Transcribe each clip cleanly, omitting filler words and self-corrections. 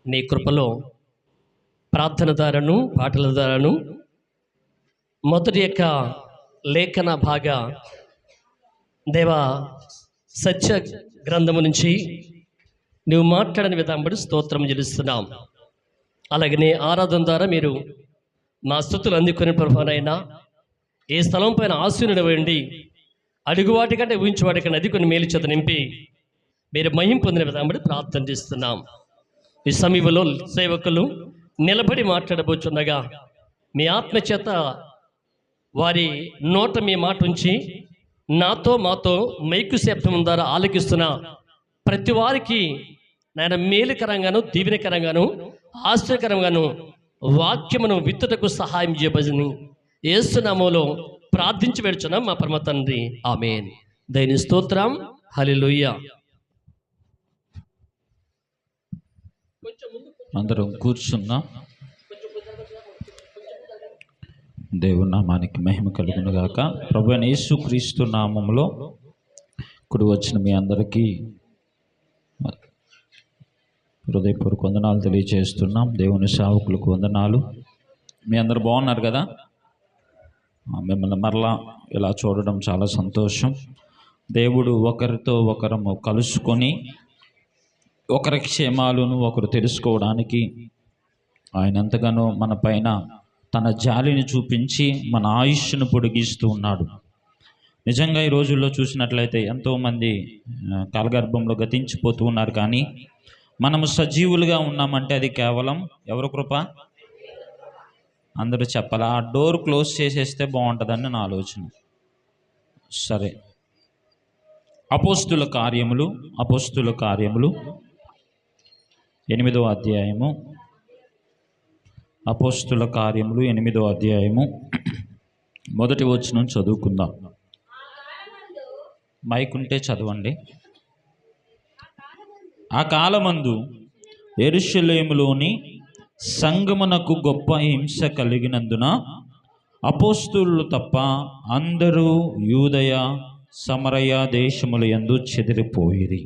నీ కృపలో ప్రార్థన ద్వారాను పాటల ద్వారాను మొదటి యొక్క లేఖన భాగ దేవా సత్య గ్రంథము నుంచి నువ్వు మాట్లాడిన విధానం బట్టి స్తోత్రం చెల్లిస్తున్నాం. అలాగనే ఆరాధన ద్వారా మీరు మా స్తుతులు అందుకునే ప్రభువైనా ఏ స్థలం పైన ఆశీనుడవండి అడుగు వాటి కంటే ఊహించే వాటి కంటే అది కొన్ని మేలు చేత నింపి మీరు మహిం పొందిన విధానం బట్టి ప్రార్థన చేస్తున్నాం. ఈ సమీపంలో సేవకులు నిలబడి మాట్లాడబోచుండగా మీ ఆత్మ చేత వారి నోట మీ మాట ఉంచి నాతో మాతో మైకు శబ్దం ద్వారా ఆలకిస్తున్న ప్రతి వారికి నాయన మేలుకరంగాను దీవెనకరంగాను ఆశ్చర్యకరంగాను వాక్యమును విత్తుటకు సహాయం చేయబని యేసు నామములో ప్రార్థించి పెడుచున్నాం మా పరమ తండ్రి, ఆమేన్. దైని స్తోత్రం, హల్లెలూయా. అందరం కూర్చున్నాం. దేవుని నామానికి మహిమ కలుగును గాక. ప్రభువైన యేసుక్రీస్తు నామములో కుడి వచ్చిన మీ అందరికీ హృదయపూర్వక వందనాలు తెలియజేస్తున్నాం. దేవుని సేవకులకు వందనాలు. మీ అందరు బాగున్నారు కదా? మిమ్మల్ని మరలా ఇలా చూడడం చాలా సంతోషం. దేవుడు ఒకరితో ఒకరము కలుసుకొని ఒకరి క్షేమాలను ఒకరు తెలుసుకోవడానికి ఆయన ఎంతగానో మన పైన తన జాలిని చూపించి మన ఆయుష్ను పొడిగిస్తూ ఉన్నాడు. నిజంగా ఈ రోజుల్లో చూసినట్లయితే ఎంతోమంది కాలగర్భంలో గతించిపోతూ ఉన్నారు. కానీ మనము సజీవులుగా ఉన్నామంటే అది కేవలం ఎవరి కృప? అందరూ చెప్పాలా? ఆ డోర్ క్లోజ్ చేసేస్తే బాగుంటుందని నా ఆలోచన. సరే, అపోస్తుల కార్యములు 8వ అధ్యాయము. అపోస్తుల కార్యములు 8వ అధ్యాయము మొదటి వచనం చదువుకుందాం. మైక్ ఉంటే చదవండి. ఆ కాలమందు యెరూషలేములోని సంగమునకు గొప్ప హింస కలిగినందున అపోస్తులు తప్ప అందరూ యూదయ సమరయ దేశముల యందు చెదిరిపోయిరి.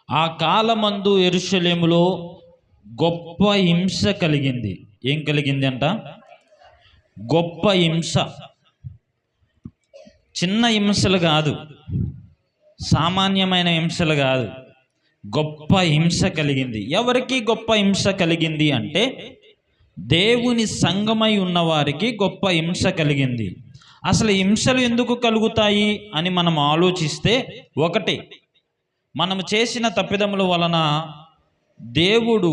ఆ కాలమందు యెరూషలేములో గొప్ప హింస కలిగింది. ఏం కలిగింది అంట? గొప్ప హింస. చిన్న హింసలు కాదు, సామాన్యమైన హింసలు కాదు, గొప్ప హింస కలిగింది. ఎవరికి గొప్ప హింస కలిగింది అంటే దేవుని సంఘమై ఉన్నవారికి గొప్ప హింస కలిగింది. అసలు హింసలు ఎందుకు కలుగుతాయి అని మనం ఆలోచిస్తే, ఒకటి, మనము చేసిన తప్పిదముల వలన దేవుడు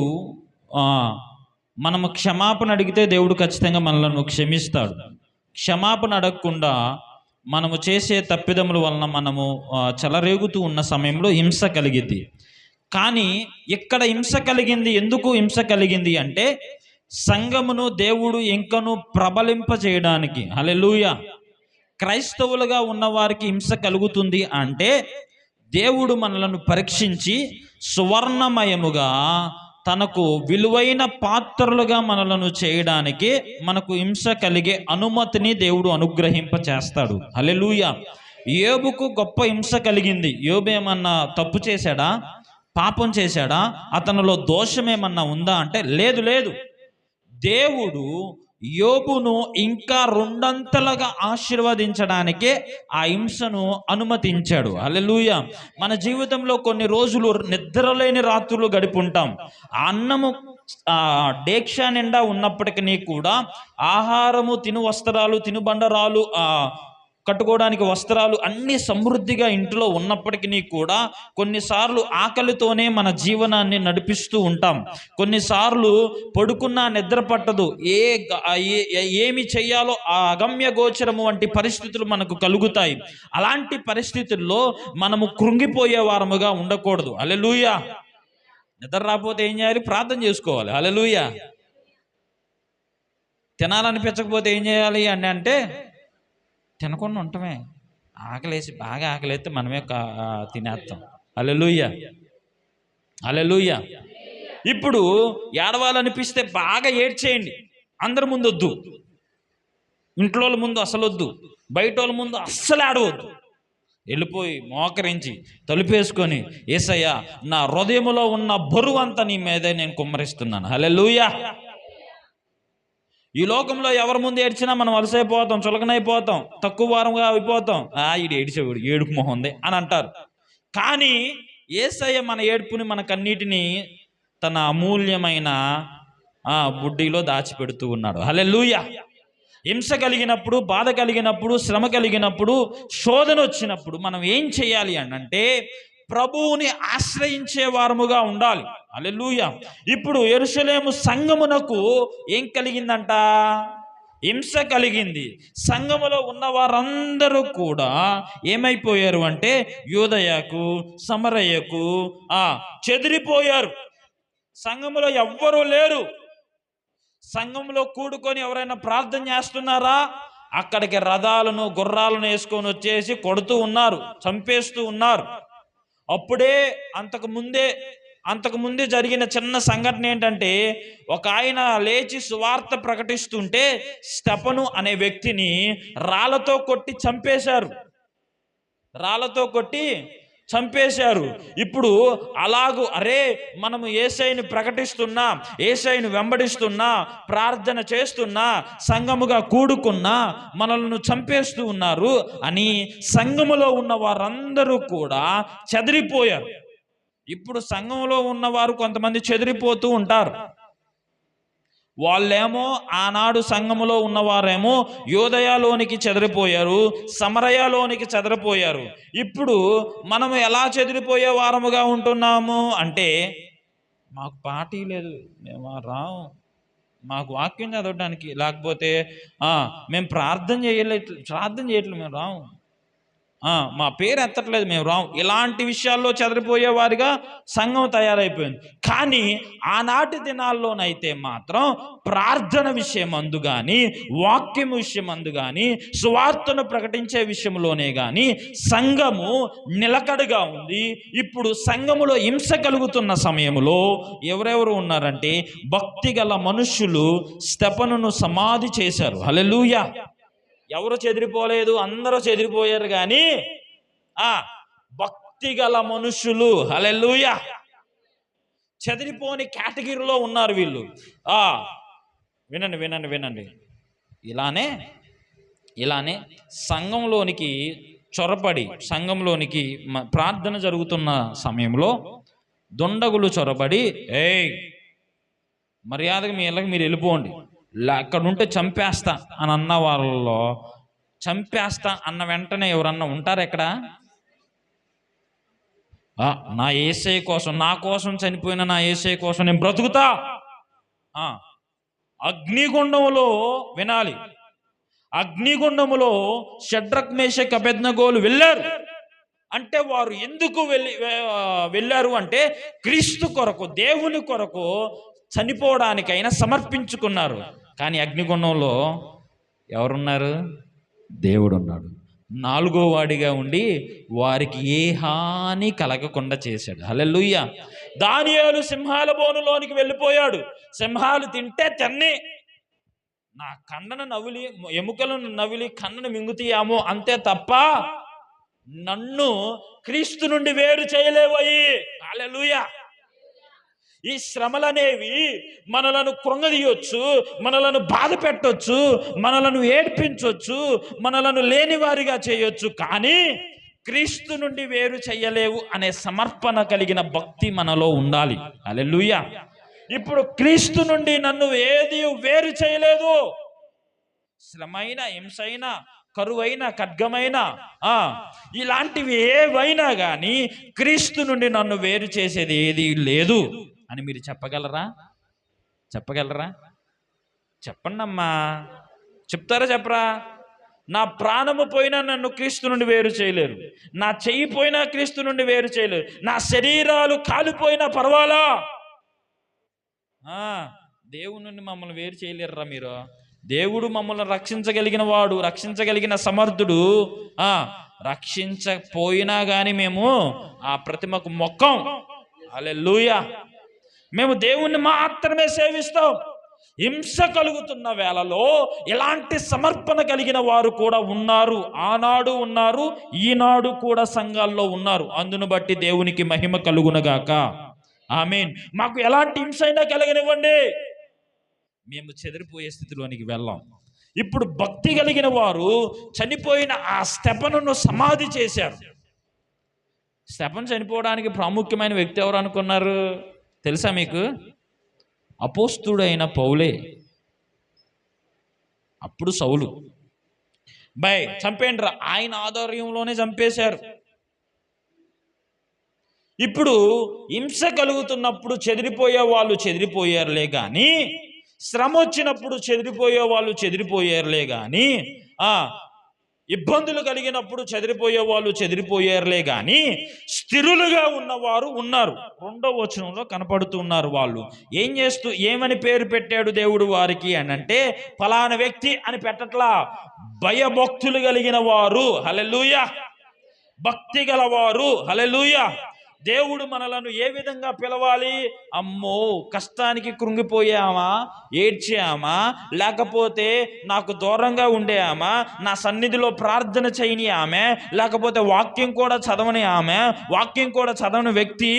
మనము క్షమాపణ అడిగితే దేవుడు ఖచ్చితంగా మనలను క్షమిస్తాడు. క్షమాపణ అడగకుండా మనము చేసే తప్పిదముల వలన మనము చెలరేగుతూ ఉన్న సమయంలో హింస కలిగింది. కానీ ఇక్కడ హింస కలిగింది. ఎందుకు హింస కలిగింది అంటే సంఘమును దేవుడు ఇంకను ప్రబలింప చేయడానికి. హల్లెలూయా. క్రైస్తవులుగా ఉన్నవారికి హింస కలుగుతుంది అంటే దేవుడు మనలను పరీక్షించి సువర్ణమయముగా తనకు విలువైన పాత్రలుగా మనలను చేయడానికి మనకు హింస కలిగే అనుమతిని దేవుడు అనుగ్రహింప చేస్తాడు. హల్లెలూయా. యోబుకు గొప్ప హింస కలిగింది. యోబు ఏమన్నా తప్పు చేశాడా? పాపం చేశాడా? అతనిలో దోషం ఏమన్నా ఉందా అంటే లేదు. దేవుడు యోబును ఇంకా రెండంతలుగా ఆశీర్వదించడానికే ఆ హింసను అనుమతించాడు. హల్లెలూయా. మన జీవితంలో కొన్ని రోజులు నిద్రలేని రాత్రులు గడిపుంటాం. అన్నము డేక్ష నిండా ఉన్నప్పటికీ కూడా ఆహారము, తిను వస్త్రాలు, తినుబండరాలు, కట్టుకోవడానికి వస్త్రాలు అన్నీ సమృద్ధిగా ఇంట్లో ఉన్నప్పటికీ కూడా కొన్నిసార్లు ఆకలితోనే మన జీవనాన్ని నడిపిస్తూ ఉంటాం. కొన్నిసార్లు పడుకున్నా నిద్ర పట్టదు. ఏమి చెయ్యాలో ఆ అగమ్య గోచరము వంటి పరిస్థితులు మనకు కలుగుతాయి. అలాంటి పరిస్థితుల్లో మనము కృంగిపోయే వారముగా ఉండకూడదు. హల్లెలూయా. నిద్ర రాకపోతే ఏం చేయాలి? ప్రార్థన చేసుకోవాలి. హల్లెలూయా. తినాలనిపించకపోతే ఏం చేయాలి అని అంటే తినకుండా ఉండటమే. బాగా ఆకలేస్తే మనమే తినేస్తాం. హల్లెలూయా. ఇప్పుడు ఏడవాలనిపిస్తే బాగా ఏడ్చేయండి. అందరి ముందు వద్దు, ఇంట్లో ముందు అసలు వద్దు, బయట వాళ్ళ ముందు అస్సలు ఆడవద్దు. వెళ్ళిపోయి మోకరించి తలుపేసుకొని, యేసయ్యా నా హృదయములో ఉన్న బరువు అంతా నీ మీదే నేను కుమ్మరిస్తున్నాను. హల్లెలూయా. ఈ లోకంలో ఎవరి ముందు ఏడ్చినా మనం అలసైపోతాం, చులకనైపోతాం, తక్కువ వారంగా అయిపోతాం. ఈడు ఏడిచేవాడు, ఏడుపు మొహం ఉంది అని అంటారు. కానీ యేసయ్య మన ఏడుపుని, మన కన్నీటిని తన అమూల్యమైన బుడ్డిలో దాచిపెడుతూ ఉన్నాడు. హల్లెలూయా. హింస కలిగినప్పుడు, బాధ కలిగినప్పుడు, శ్రమ కలిగినప్పుడు, శోధన వచ్చినప్పుడు మనం ఏం చేయాలి అంటే ప్రభువుని ఆశ్రయించే వారముగా ఉండాలి. హల్లెలూయా. ఇప్పుడు యెరూషలేము సంఘమునకు ఏం కలిగిందంట? హింస కలిగింది. సంఘములో ఉన్న వారందరూ కూడా ఏమైపోయారు అంటే యూదయకు, సమరయకు చెదిరిపోయారు. సంఘములో ఎవ్వరూ లేరు. సంఘంలో కూడుకొని ఎవరైనా ప్రార్థన చేస్తున్నారా? అక్కడికి రథాలను, గుర్రాలను వేసుకొని వచ్చేసి కొడుతూ ఉన్నారు, చంపేస్తూ ఉన్నారు. అప్పుడే అంతకుముందే జరిగిన చిన్న సంఘటన ఏంటంటే, ఒక ఆయన లేచి సువార్త ప్రకటిస్తుంటే స్తెఫను అనే వ్యక్తిని రాళ్లతో కొట్టి చంపేశారు. ఇప్పుడు అరే మనము యేసయ్యని ప్రకటిస్తున్నా, యేసయ్యని వెంబడిస్తున్నా, ప్రార్థన చేస్తున్నా, సంఘముగా కూడుకున్నా మనల్ని చంపేస్తూ ఉన్నారు అని సంఘములో ఉన్న వారందరూ కూడా చెదిరిపోయారు. ఇప్పుడు సంఘంలో ఉన్నవారు కొంతమంది చెదిరిపోతూ ఉంటారు. వాళ్ళేమో ఆనాడు సంఘములో ఉన్నవారేమో యోదయలోనికి చెదిరిపోయారు, సమరయలోనికి చెదిరిపోయారు. ఇప్పుడు మనం ఎలా చెదిరిపోయే వారముగా ఉంటున్నాము అంటే, మాకు పార్టీ లేదు, మేము రాము, మాకు వాక్యం చదవడానికి, లేకపోతే మేము ప్రార్థన చేయట్లేదు, మేము రాము, మా పేరు ఎత్తట్లేదు, మేము రాము. ఇలాంటి విషయాల్లో చెదిరిపోయేవారిగా సంఘం తయారైపోయింది. కానీ ఆనాటి దినాల్లోనైతే మాత్రం ప్రార్థన విషయం అందు కానీ, వాక్యం విషయం అందు కానీ, సువార్తను ప్రకటించే విషయంలోనే కానీ సంఘము నిలకడగా ఉంది. ఇప్పుడు సంఘములో హింస కలుగుతున్న సమయంలో ఎవరెవరు ఉన్నారంటే భక్తి గల మనుష్యులు స్తెఫనును సమాధి చేశారు. హల్లెలూయా. ఎవరు చెదిరిపోలేదు, అందరూ చెదిరిపోయారు. కానీ భక్తి గల మనుషులు, హల్లెలూయా, చెదిరిపోని కేటగిరీలో ఉన్నారు వీళ్ళు. వినండి. ఇలానే సంఘంలోనికి చొరబడి, సంఘంలోనికి ప్రార్థన జరుగుతున్న సమయంలో దుండగులు చొరబడి, మర్యాదగా మీ ఇళ్ళకి మీరు వెళ్ళిపోండి, అక్కడ ఉంటే చంపేస్తా అని అన్న వాళ్ళలో, చంపేస్తా అన్న వెంటనే ఎవరన్నా ఉంటారు ఎక్కడ? నా యేసయ్య కోసం, నా కోసం చనిపోయిన నా యేసయ్య కోసం నేను బ్రతుకుతా. అగ్నిగుండములో వినాలి, అగ్నిగుండములో షడ్రక్ మేషక్ అబేద్నెగోలు వెళ్ళారు అంటే వారు ఎందుకు వెళ్ళారు అంటే క్రీస్తు కొరకు, దేవుని కొరకు చనిపోవడానికైనా సమర్పించుకున్నారు. కానీ అగ్నిగుండంలో ఎవరున్నారు? దేవుడు ఉన్నాడు. 4వ వాడిగా ఉండి వారికి ఏ హాని కలగకుండా చేశాడు. హల్లెలూయా. దానియేలు సింహాల బోనులోనికి వెళ్ళిపోయాడు. సింహాలు తింటే తిన్ని, నా కన్నను నవిలి, ఎముకలను నవిలి కన్నను మింగుతీయాము అంతే తప్ప నన్ను క్రీస్తు నుండి వేరు చేయలేవయి. హల్లెలూయా. ఈ శ్రమలనేవి మనలను కృంగదీయొచ్చు, మనలను బాధ పెట్టొచ్చు, మనలను ఏడ్పించొచ్చు, మనలను లేని వారిగా చేయొచ్చు. కానీ క్రీస్తు నుండి వేరు చేయలేవు అనే సమర్పణ కలిగిన భక్తి మనలో ఉండాలి. హల్లెలూయా. ఇప్పుడు క్రీస్తు నుండి నన్ను ఏది వేరు చేయలేదు. శ్రమైన, హింసైనా, కరువైన, ఖడ్గమైన, ఇలాంటివి ఏవైనా కానీ క్రీస్తు నుండి నన్ను వేరు చేసేది ఏది లేదు అని మీరు చెప్పగలరా? చెప్పండి అమ్మా. చెప్తారా? చెప్పరా? నా ప్రాణము పోయినా నన్ను క్రీస్తు నుండి వేరు చేయలేరు, నా చెయ్యి పోయినా క్రీస్తు నుండి వేరు చేయలేరు, నా శరీరాలు కాలిపోయినా పర్వాలా, దేవుని నుండి మమ్మల్ని వేరు చేయలేరురా మీరు. దేవుడు మమ్మల్ని రక్షించగలిగిన వాడు, రక్షించగలిగిన సమర్థుడు. రక్షించకపోయినా కానీ మేము ఆ ప్రతిమకు మొక్కం. హల్లెలూయా. మేము దేవుణ్ణి మాత్రమే సేవిస్తాం. హింస కలుగుతున్న వేళలో ఎలాంటి సమర్పణ కలిగిన వారు కూడా ఉన్నారు. ఆనాడు ఉన్నారు, ఈనాడు కూడా సంఘాల్లో ఉన్నారు. అందును బట్టి దేవునికి మహిమ కలుగునగాక. ఆమేన్. మాకు ఎలాంటి హింస అయినా కలగనివ్వండి, మేము చెదిరిపోయే స్థితిలోనికి వెళ్ళాం. ఇప్పుడు భక్తి కలిగిన వారు చనిపోయిన ఆ స్తెఫనును సమాధి చేశారు. స్తెఫను చనిపోవడానికి ప్రాముఖ్యమైన వ్యక్తి ఎవరు అనుకున్నారు తెలుసా మీకు? అపోస్తుడైన పౌలే. అప్పుడు సౌలు చంపేండ్రా, ఆయన ఆధ్వర్యంలోనే చంపేశారు. ఇప్పుడు హింస కలుగుతున్నప్పుడు చెదిరిపోయే వాళ్ళు చెదిరిపోయారులే కానీ, శ్రమ వచ్చినప్పుడు చెదిరిపోయే వాళ్ళు చెదిరిపోయారులే కానీ, ఇబ్బందులు కలిగినప్పుడు చెదిరిపోయే వాళ్ళు చెదిరిపోయారులే కానీ, స్థిరులుగా ఉన్నవారు ఉన్నారు. 2వ వచనంలో కనపడుతున్నారు. వాళ్ళు ఏమని పేరు పెట్టాడు దేవుడు వారికి అని అంటే, ఫలానా వ్యక్తి అని పెట్టట్లా, భయభక్తులు కలిగిన వారు. హల్లెలూయా. భక్తి గలవారు. హల్లెలూయా. దేవుడు మనలను ఏ విధంగా పిలవాలి? అమ్మో, కష్టానికి కృంగిపోయామా, ఏడ్చామా, లేకపోతే నాకు దూరంగా ఉండేయామా, నా సన్నిధిలో ప్రార్థన చేయని ఆమె, లేకపోతే వాక్యం కూడా చదవని ఆమె, వాక్యం కూడా చదవని వ్యక్తి,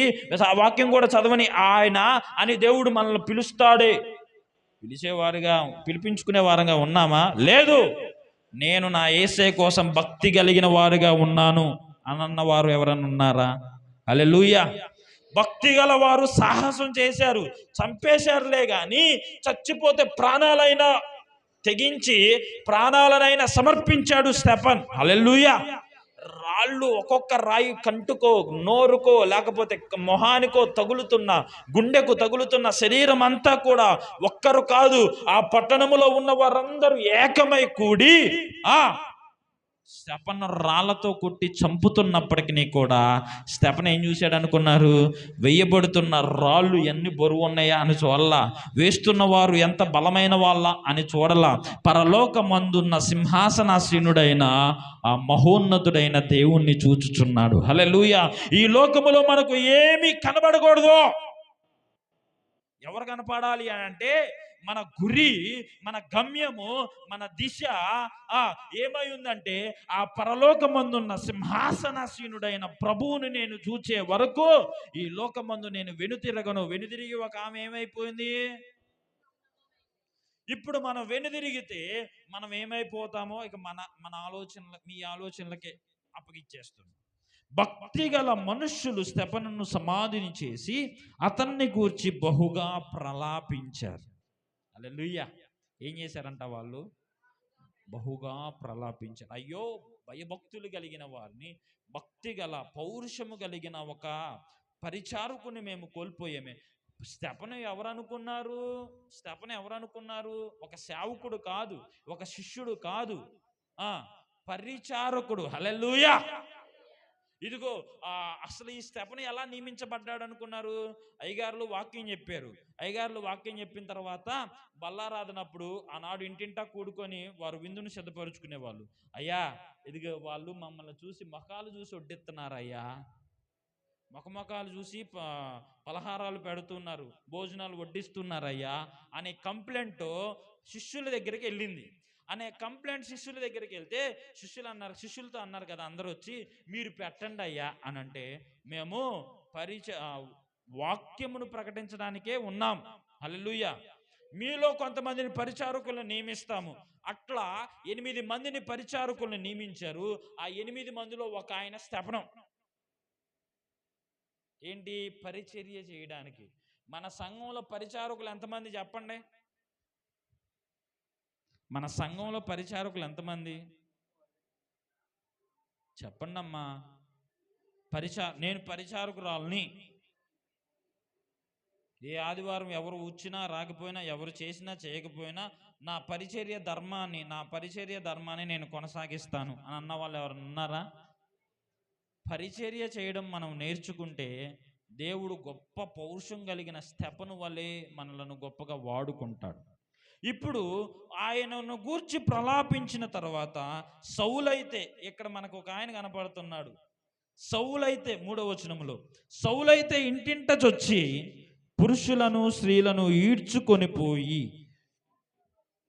వాక్యం కూడా చదవని ఆయన అని దేవుడు మనల్ని పిలుస్తాడే. పిలిపించుకునే వారంగా ఉన్నామా? లేదు. నేను నా యేసే కోసం భక్తి కలిగిన వారుగా ఉన్నాను అనన్నవారు ఎవరన్నా ఉన్నారా? హల్లెలూయా. భక్తి గల వారు సాహసం చేశారు, చంపేశారులే కానీ చచ్చిపోతే ప్రాణాలైనా తెగించి ప్రాణాలనైనా సమర్పించాడు స్తెఫన్. హల్లెలూయా. రాళ్ళు ఒక్కొక్క రాయి కంటుకో, నోరుకో, లేకపోతే మొహానికో తగులుతున్న, గుండెకు తగులుతున్న, శరీరం అంతా కూడా ఒక్కరు కాదు, ఆ పట్టణములో ఉన్న వారందరూ ఏకమై కూడి స్తెఫను రాళ్లతో కొట్టి చంపుతున్నప్పటికీ కూడా స్తెఫను ఏం చూశాడు అనుకున్నారు? వేయబడుతున్న రాళ్ళు ఎన్ని బరువు ఉన్నాయా అని చూడాల, వేస్తున్న వారు ఎంత బలమైన వాళ్ళ అని చూడాల. పరలోకమందున్న సింహాసనాసీనుడైన ఆ మహోన్నతుడైన దేవుణ్ణి చూచుచున్నాడు. హల్లెలూయా. ఈ లోకములో మనకు ఏమీ కనబడకూడదు. ఎవరు కనపడాలి అని అంటే, మన గురి, మన గమ్యము, మన దిశ ఏమై ఉందంటే, ఆ పరలోకమందున్న సింహాసనాసీనుడైన ప్రభువుని నేను చూచే వరకు ఈ లోకమందు నేను వెనుతిరగను. వెనుతిరిగి ఒక ఆమె ఏమైపోయింది? ఇప్పుడు మనం వెనుతిరిగితే మనం ఏమైపోతామో ఇక మన ఆలోచనలు, మీ ఆలోచనలకే అప్పగిచ్చేస్తున్నాం. భక్తి గల మనుష్యులు స్తెఫనును సమాధిని చేసి అతన్ని గూర్చి బహుగా ప్రలాపించారు. హల్లెలూయా. ఏం చేశారంట వాళ్ళు? బహుగా ప్రలాపించారు. అయ్యో, భయభక్తులు కలిగిన వారిని, భక్తి గల పౌరుషము కలిగిన ఒక పరిచారకుని మేము కోల్పోయామే. స్తెఫను ఎవరనుకున్నారు? ఒక సేవకుడు కాదు, ఒక శిష్యుడు కాదు, పరిచారకుడు. హల్లెలూయా. ఇదిగో అసలు ఈ స్తెఫను ఎలా నియమించబడ్డాడు అనుకున్నారు? అయ్యగారులు వాక్యం చెప్పారు. అయ్యగారులు వాక్యం చెప్పిన తర్వాత బల్లారాధనప్పుడు ఆనాడు ఇంటింటా కూడుకొని వారు విందును సిద్ధపరుచుకునేవాళ్ళు. అయ్యా, ఇదిగో వాళ్ళు మమ్మల్ని చూసి మొఖాలు చూసి వడ్డిస్తున్నారు అయ్యా, మొఖాలు చూసి పలహారాలు పెడుతున్నారు, భోజనాలు వడ్డిస్తున్నారయ్యా అనే కంప్లైంట్ శిష్యుల దగ్గరికి వెళ్ళింది. శిష్యుల దగ్గరికి వెళ్తే శిష్యులతో అన్నారు కదా అందరూ వచ్చి, మీరు పెట్టండి అయ్యా అని అంటే, మేము వాక్యమును ప్రకటించడానికే ఉన్నాం. హల్లెలూయా. మీలో కొంతమందిని పరిచారకులను నియమిస్తాము. అట్లా 8 మందిని పరిచారకులను నియమించారు. ఆ 8 మందిలో ఒక ఆయన స్తెఫను. ఏంటి? పరిచర్య చేయడానికి. మన సంఘంలో పరిచారకులు ఎంతమంది చెప్పండి? మన సంఘంలో పరిచారకులు ఎంతమంది చెప్పండి అమ్మా. నేను పరిచారకురాలని. ఏ ఆదివారం ఎవరు వచ్చినా రాకపోయినా, ఎవరు చేసినా చేయకపోయినా నా పరిచర్య ధర్మాన్ని నేను కొనసాగిస్తాను అని అన్న వాళ్ళు ఎవరు ఉన్నారా? పరిచర్య చేయడం మనం నేర్చుకుంటే దేవుడు గొప్ప పౌరుషం కలిగిన స్తెఫను వలె మనలను గొప్పగా వాడుకుంటాడు. ఇప్పుడు ఆయనను గూర్చి ప్రలాపించిన తర్వాత సౌలైతే, ఇక్కడ మనకు ఒక ఆయన కనపడుతున్నాడు. సౌలైతే 3వ వచనంలో, సౌలైతే ఇంటింట చొచ్చి పురుషులను స్త్రీలను ఈడ్చుకొని పోయి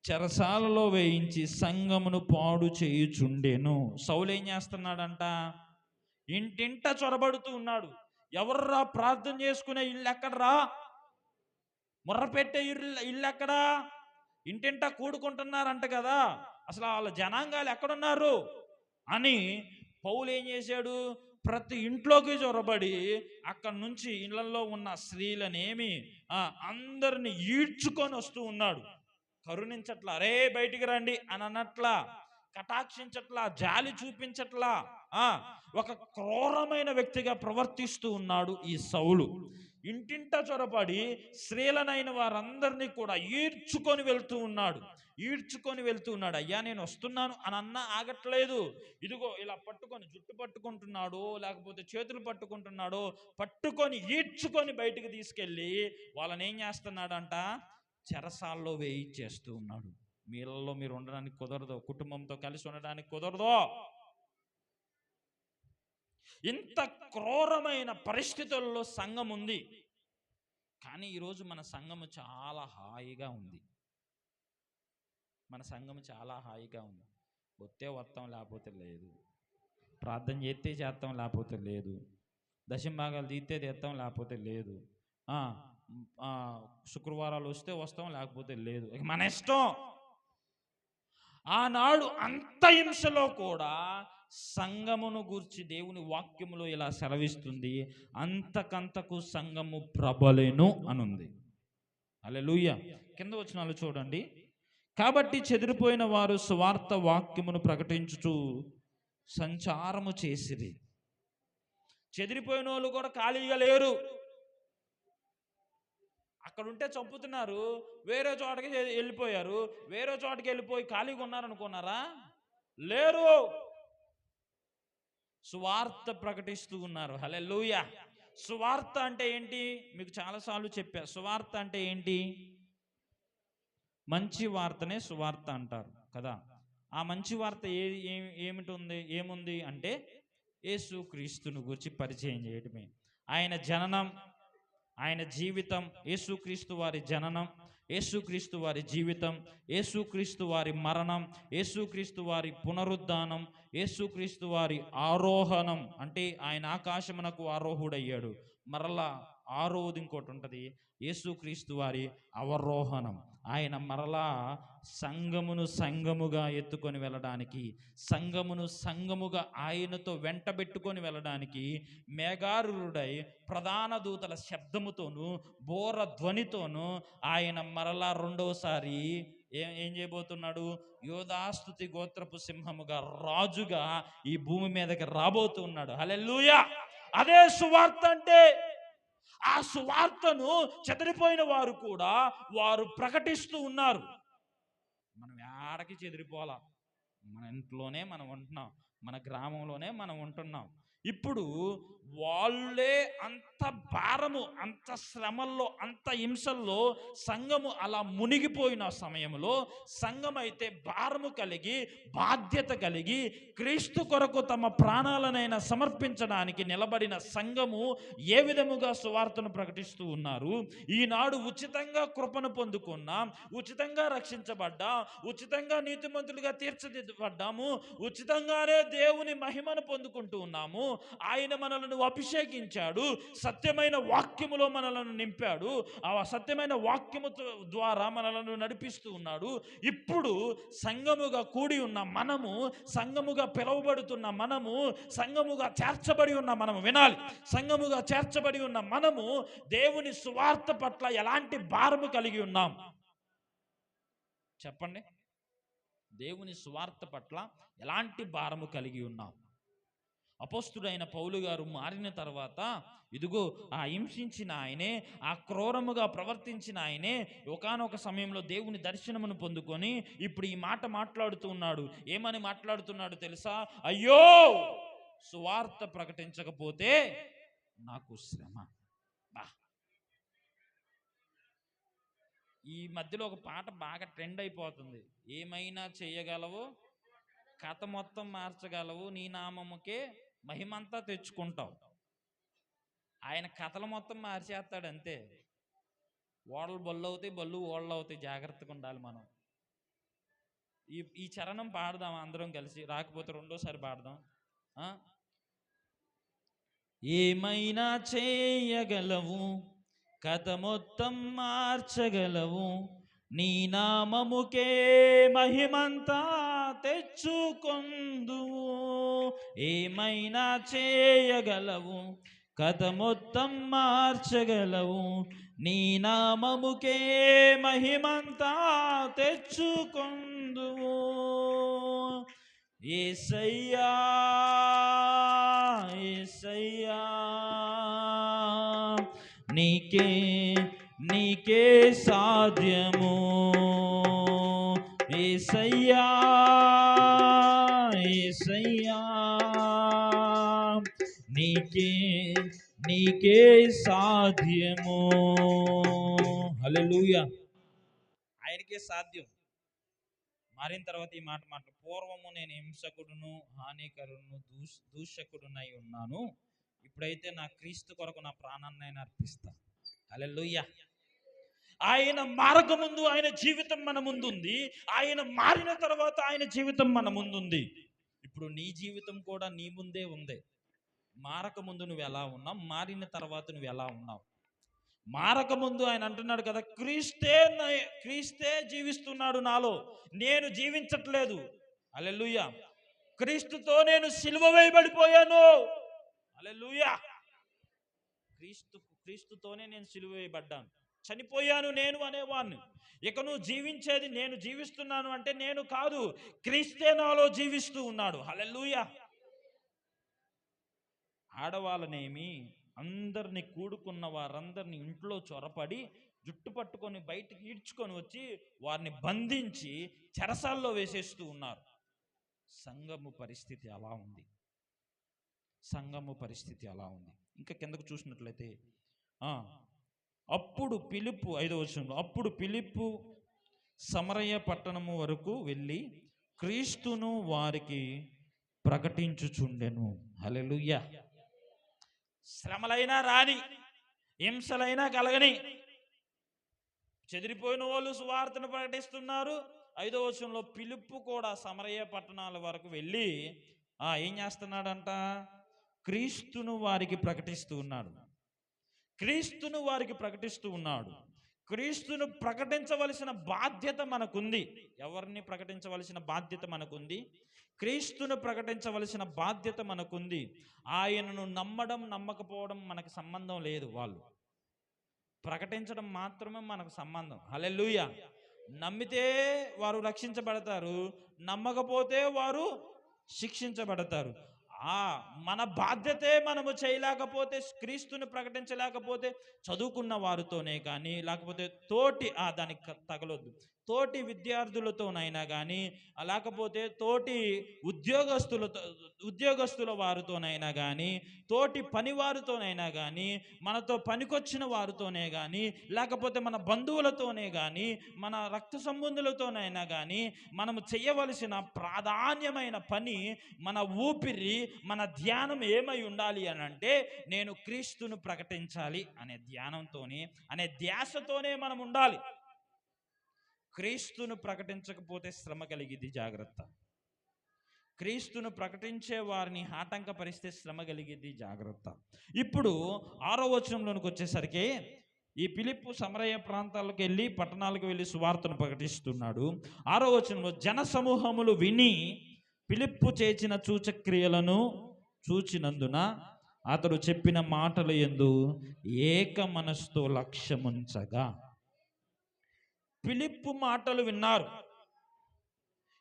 చెరసాలలో వేయించి సంఘమును పాడు చేయుచుండెను. సౌలు ఏం చేస్తున్నాడంట? ఇంటింట చొరబడుతూ ఉన్నాడు. ఎవర్రా ప్రార్థన చేసుకునే ఇల్లు ఎక్కడరా? మొర్రపెట్టే ఇల్లు ఎక్కడా? ఇంటింట కూడుకుంటున్నారంట కదా, అసలు వాళ్ళ జనాంగాలు ఎక్కడున్నారు అని పౌలు ఏం చేశాడు? ప్రతి ఇంట్లోకి చొరబడి అక్కడి నుంచి ఇళ్లలో ఉన్న స్త్రీలనేమి అందరిని ఈడ్చుకొని వస్తూ ఉన్నాడు. కరుణించట్లా, అరే బయటికి రండి అని అన్నట్లా, కటాక్షించట్లా, జాలి చూపించట్లా, ఒక క్రూరమైన వ్యక్తిగా ప్రవర్తిస్తూ ఉన్నాడు ఈ సౌలు. ఇంటింట చొరబడి స్త్రీలనైన వారందరినీ కూడా ఈడ్చుకొని వెళ్తూ ఉన్నాడు. అయ్యా నేను వస్తున్నాను అని అన్నా ఆగట్లేదు. ఇదిగో ఇలా పట్టుకొని, జుట్టు పట్టుకుంటున్నాడు, లేకపోతే చేతులు పట్టుకుంటున్నాడు, పట్టుకొని ఈడ్చుకొని బయటికి తీసుకెళ్ళి వాళ్ళని ఏం చేస్తున్నాడంట? చెరసాల్లో వేయించేస్తూ ఉన్నాడు. మీళ్ళలో మీరు ఉండడానికి కుదరదు, కుటుంబంతో కలిసి ఉండడానికి కుదరదు. ఇంత క్రూరమైన పరిస్థితుల్లో సంఘం ఉంది. కానీ ఈరోజు మన సంఘము చాలా హాయిగా ఉంది. వస్తే వస్తాం, లేకపోతే లేదు. ప్రార్థన చేస్తే చేస్తాం, లేకపోతే లేదు. దశంభాగాలు తీస్తే తెస్తాం, లేకపోతే లేదు. శుక్రవారాలు వస్తే వస్తాం, లేకపోతే లేదు. మన ఇష్టం. ఆనాడు అంత హింసలో కూడా సంఘమును గూర్చి దేవుని వాక్యములో ఇలా సెలవిస్తుంది, అంతకంతకు సంఘము ప్రబలెను అనుంది. హల్లెలూయా. కింద వచనాలు చూడండి. కాబట్టి చెదిరిపోయిన వారు సువార్త వాక్యమును ప్రకటించుచు సంచారము చేసిరి. చెదిరిపోయిన వాళ్ళు కూడా ఖాళీగా లేరు. అక్కడ ఉంటే చంపుతున్నారు, వేరే చోటకి వెళ్ళిపోయారు. వేరే చోటకి వెళ్ళిపోయి ఖాళీగా ఉన్నారనుకున్నారా? లేరు. సువార్త ప్రకటిస్తూ ఉన్నారు. హల్లెలూయా. సువార్త అంటే ఏంటి? మీకు చాలాసార్లు చెప్పా. సువార్త అంటే ఏంటి? మంచి వార్తనే సువార్త అంటారు కదా. ఆ మంచి వార్త ఏముంది అంటే యేసుక్రీస్తును గురించి పరిచయం చేయడమే. ఆయన జననం, ఆయన జీవితం, యేసుక్రీస్తు వారి జననం, యేసుక్రీస్తు వారి జీవితం, యేసుక్రీస్తు వారి మరణం, యేసుక్రీస్తు వారి పునరుద్ధానం, యేసుక్రీస్తు వారి ఆరోహణం, అంటే ఆయన ఆకాశమునకు ఆరోహుడయ్యాడు. మరలా ఆరోహది ఇంకోటి ఉంటుంది, యేసుక్రీస్తు వారి అవరోహణం. ఆయన మరలా సంఘమును సంఘముగా ఎత్తుకొని వెళ్ళడానికి, సంఘమును సంఘముగా ఆయనతో వెంటబెట్టుకొని వెళ్ళడానికి మేఘారూఢుడై ప్రధాన దూతల శబ్దముతోనూ బోర ధ్వనితోనూ ఆయన మరలా రెండోసారి ఏం చేయబోతున్నాడు? యోధాస్తుతి గోత్రపు సింహముగా, రాజుగా ఈ భూమి మీదకి రాబోతున్నాడు. హల్లెలూయా. అదే సువార్త అంటే. ఆ సువార్తను చెదిరిపోయిన వారు కూడా వారు ప్రకటిస్తూ ఉన్నారు. మనం ఏడకి చెదిరిపోలా, మన ఇంట్లోనే మనం ఉంటున్నాం, మన గ్రామంలోనే మనం ఉంటున్నాం. ఇప్పుడు వాళ్ళే అంత భారము, అంత శ్రమల్లో, అంత హింసల్లో సంఘము అలా మునిగిపోయిన సమయంలో సంఘం అయితే భారము కలిగి, బాధ్యత కలిగి, క్రీస్తు కొరకు తమ ప్రాణాలనైనా సమర్పించడానికి నిలబడిన సంఘము ఏ విధముగా సువార్తను ప్రకటిస్తూ ఉన్నారు? ఈనాడు ఉచితంగా కృపను పొందుకున్నాం, ఉచితంగా రక్షించబడ్డాం, ఉచితంగా నీతిమంతులుగా తీర్చిదిద్దబడ్డాము, ఉచితంగానే దేవుని మహిమను పొందుకుంటూ ఉన్నాము. ఆయన మనలను అభిషేకించాడు, సత్యమైన వాక్యములో మనలను నింపాడు, ఆ సత్యమైన వాక్యము ద్వారా మనలను నడిపిస్తూ ఉన్నాడు. ఇప్పుడు సంఘముగా కూడి ఉన్న మనము, సంఘముగా పిలువబడుతున్న మనము, సంఘముగా చేర్చబడి ఉన్న మనము వినాలి. సంఘముగా చేర్చబడి ఉన్న మనము దేవుని సువార్త పట్ల ఎలాంటి భారము కలిగి ఉన్నాం చెప్పండి? దేవుని సువార్త పట్ల ఎలాంటి భారము కలిగి ఉన్నాం? అపోస్తుడైన పౌలు గారు మారిన తర్వాత, ఇదిగో ఆ హింసించిన ఆయనే, ఆ క్రూరముగా ప్రవర్తించిన ఆయనే ఒకానొక సమయంలో దేవుని దర్శనమును పొందుకొని ఇప్పుడు ఈ మాట మాట్లాడుతూ ఉన్నాడు. ఏమని మాట్లాడుతున్నాడు తెలుసా? అయ్యో, సువార్త ప్రకటించకపోతే నాకు శ్రమ. ఈ మధ్యలో ఒక పాట బాగా ట్రెండ్ అయిపోతుంది. ఏమైనా చేయగలవు, కథ మొత్తం మార్చగలవు, నీ నామముకే మహిమంతా తెచ్చుకుంటావు. ఆయన కథలు మొత్తం మార్చేస్తాడు అంతే. ఓడలు బళ్ళు అవుతాయి, బళ్ళు ఓడలు అవుతాయి. జాగ్రత్తగా ఉండాలి మనం. ఈ చరణం పాడదాం అందరం కలిసి, రాకపోతే రెండోసారి పాడదాం. ఏమైనా చేయగలవు, కథ మొత్తం మార్చగలవు, నీ నామముకే మహిమంతా తెచ్చుకొందువు. ఏమైనా చేయగలవు, కథ మొత్తం మార్చగలవు, నీ నామముకే మహిమంతా తెచ్చుకొందువు. యేసయ్యా యేసయ్యా, నీకే సాధ్యము. యేసయ్యా యేసయ్యా, నీకే సాధ్యము. హల్లెలూయా. ఆయనకే సాధ్యం. మారిన తర్వాత ఈ మాట పూర్వము నేను హింసకుడును, హానికరును, దూషకుడునై ఉన్నాను, ఇప్పుడైతే నా క్రీస్తు కొరకు నా ప్రాణాన్ని నేను అర్పిస్తా. హల్లెలూయా. ఆయన మారకముందు ఆయన జీవితం మన ముందుంది, ఆయన మారిన తర్వాత ఆయన జీవితం మన ముందుంది. ఇప్పుడు నీ జీవితం కూడా నీ ముందే ఉంది. మారకముందు నువ్వు ఎలా ఉన్నావు, మారిన తర్వాత నువ్వు ఎలా ఉన్నావు. మారకముందు ఆయన అంటున్నాడు కదా, క్రీస్తే జీవిస్తున్నాడు నాలో, నేను జీవించట్లేదు. హల్లెలూయా. క్రీస్తుతో నేను సిలువ వేయబడిపోయాను. హల్లెలూయా. క్రీస్తుతోనే నేను సిలువ వేయబడ్డాను, చనిపోయాను నేను అనేవాడిని. ఇక నువ్వు జీవించేది, నేను జీవిస్తున్నాను అంటే నేను కాదు, క్రీస్తే నాలో జీవిస్తూ ఉన్నాడు. హల్లెలూయా. ఆడవాళ్ళనేమి అందరినీ కూడుకున్న వారందరినీ ఇంట్లో చొరపడి జుట్టు పట్టుకొని బయటికి ఈడ్చుకొని వచ్చి వారిని బంధించి చెరసాల్లో వేసేస్తూ ఉన్నారు. సంఘము పరిస్థితి అలా ఉంది. సంఘము పరిస్థితి అలా ఉంది. ఇంకా కిందకు చూసినట్లయితే అప్పుడు ఫిలిప్పు, 5వ వచనంలో, అప్పుడు ఫిలిప్పు సమరయ పట్టణము వరకు వెళ్ళి క్రీస్తును వారికి ప్రకటించుచుండెను. హల్లెలూయా. శ్రమలైనా రాని, హింసలైనా కలగని, చెదిరిపోయిన వాళ్ళు సువార్తను ప్రకటిస్తున్నారు. 5వ వచనంలో ఫిలిప్పు కూడా సమరయ పట్టణాల వరకు వెళ్ళి ఏం చేస్తున్నాడంట? క్రీస్తును వారికి ప్రకటిస్తూ ఉన్నాడు. క్రీస్తును వారికి ప్రకటిస్తూ ఉన్నాడు. క్రీస్తును ప్రకటించవలసిన బాధ్యత మనకుంది. ఎవరిని ప్రకటించవలసిన బాధ్యత మనకుంది? క్రీస్తును ప్రకటించవలసిన బాధ్యత మనకుంది. ఆయనను నమ్మడం నమ్మకపోవడం మనకు సంబంధం లేదు. వాళ్ళు ప్రకటించడం మాత్రమే మనకు సంబంధం. హల్లెలూయా. నమ్మితే వారు రక్షించబడతారు, నమ్మకపోతే వారు శిక్షించబడతారు. మన బాధ్యతే మనము చేయలేకపోతే, క్రీస్తుని ప్రకటించలేకపోతే, చదువుకున్న వారితోనే కానీ, లేకపోతే దానికి తగలొద్దు, తోటి విద్యార్థులతోనైనా కానీ, లేకపోతే తోటి ఉద్యోగస్తుల వారితోనైనా కానీ, తోటి పని వారితోనైనా కానీ, మనతో పనికొచ్చిన వారితోనే కానీ, లేకపోతే మన బంధువులతోనే కానీ, మన రక్త సంబంధులతోనైనా కానీ, మనము చేయవలసిన ప్రాధాన్యమైన పని, మన ఊపిరి, మన ధ్యానం ఏమై ఉండాలి అని అంటే, నేను క్రీస్తును ప్రకటించాలి అనే ధ్యానంతోనే, అనే ధ్యాసతోనే మనం ఉండాలి. క్రీస్తును ప్రకటించకపోతే శ్రమ కలిగిద్ది, జాగ్రత్త. క్రీస్తును ప్రకటించే వారిని ఆటంకపరిస్తే శ్రమ కలిగిద్ది, జాగ్రత్త. ఇప్పుడు 6వ వచనంలోనికి వచ్చేసరికి, ఈ ఫిలిప్పు సమరయ ప్రాంతాలకు వెళ్ళి, పట్టణాలకు వెళ్ళి సువార్తను ప్రకటిస్తున్నాడు. 6వ వచనంలో, జన సమూహములు విని ఫిలిప్పు చేసిన సూచక్రియలను చూచినందున అతడు చెప్పిన మాటల యందు ఏక మనసుతో లక్ష్యముంచగా. ఫిలిప్పు మాటలు విన్నారు.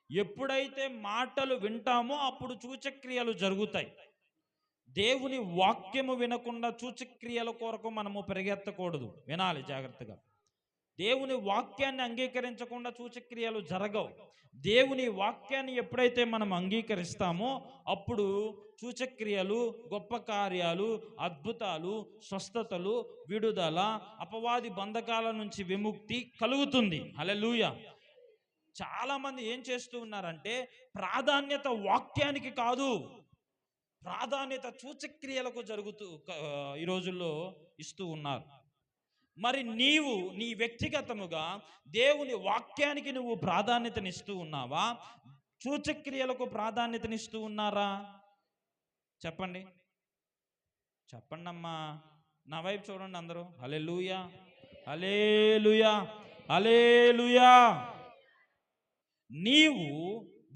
ఎప్పుడైతే మాటలు వింటామో అప్పుడు సూచక్రియలు జరుగుతాయి. దేవుని వాక్యము వినకుండా సూచక్రియల కొరకు మనము పరిగెత్తకూడదు, వినాలి జాగ్రత్తగా. దేవుని వాక్యాన్ని అంగీకరించకుండా సూచక్రియలు జరగవు. దేవుని వాక్యాన్ని ఎప్పుడైతే మనం అంగీకరిస్తామో అప్పుడు సూచక్రియలు, గొప్ప కార్యాలు, అద్భుతాలు, స్వస్థతలు, విడుదల, అపవాది బంధకాల నుంచి విముక్తి కలుగుతుంది. హల్లెలూయా. చాలామంది ఏం చేస్తూ ఉన్నారంటే, ప్రాధాన్యత వాక్యానికి కాదు, ప్రాధాన్యత సూచక్రియలకు ఈ రోజుల్లో ఇస్తూ ఉన్నారు. మరి నీవు నీ వ్యక్తిగతముగా దేవుని వాక్యానికి నువ్వు ప్రాధాన్యతనిస్తూ ఉన్నావా? సూచక్రియలకు ప్రాధాన్యతనిస్తూ ఉన్నారా? చెప్పండి, చెప్పండి అమ్మా. నా వైపు చూడండి అందరూ. హల్లెలూయా, హల్లెలూయా, హల్లెలూయా. నీవు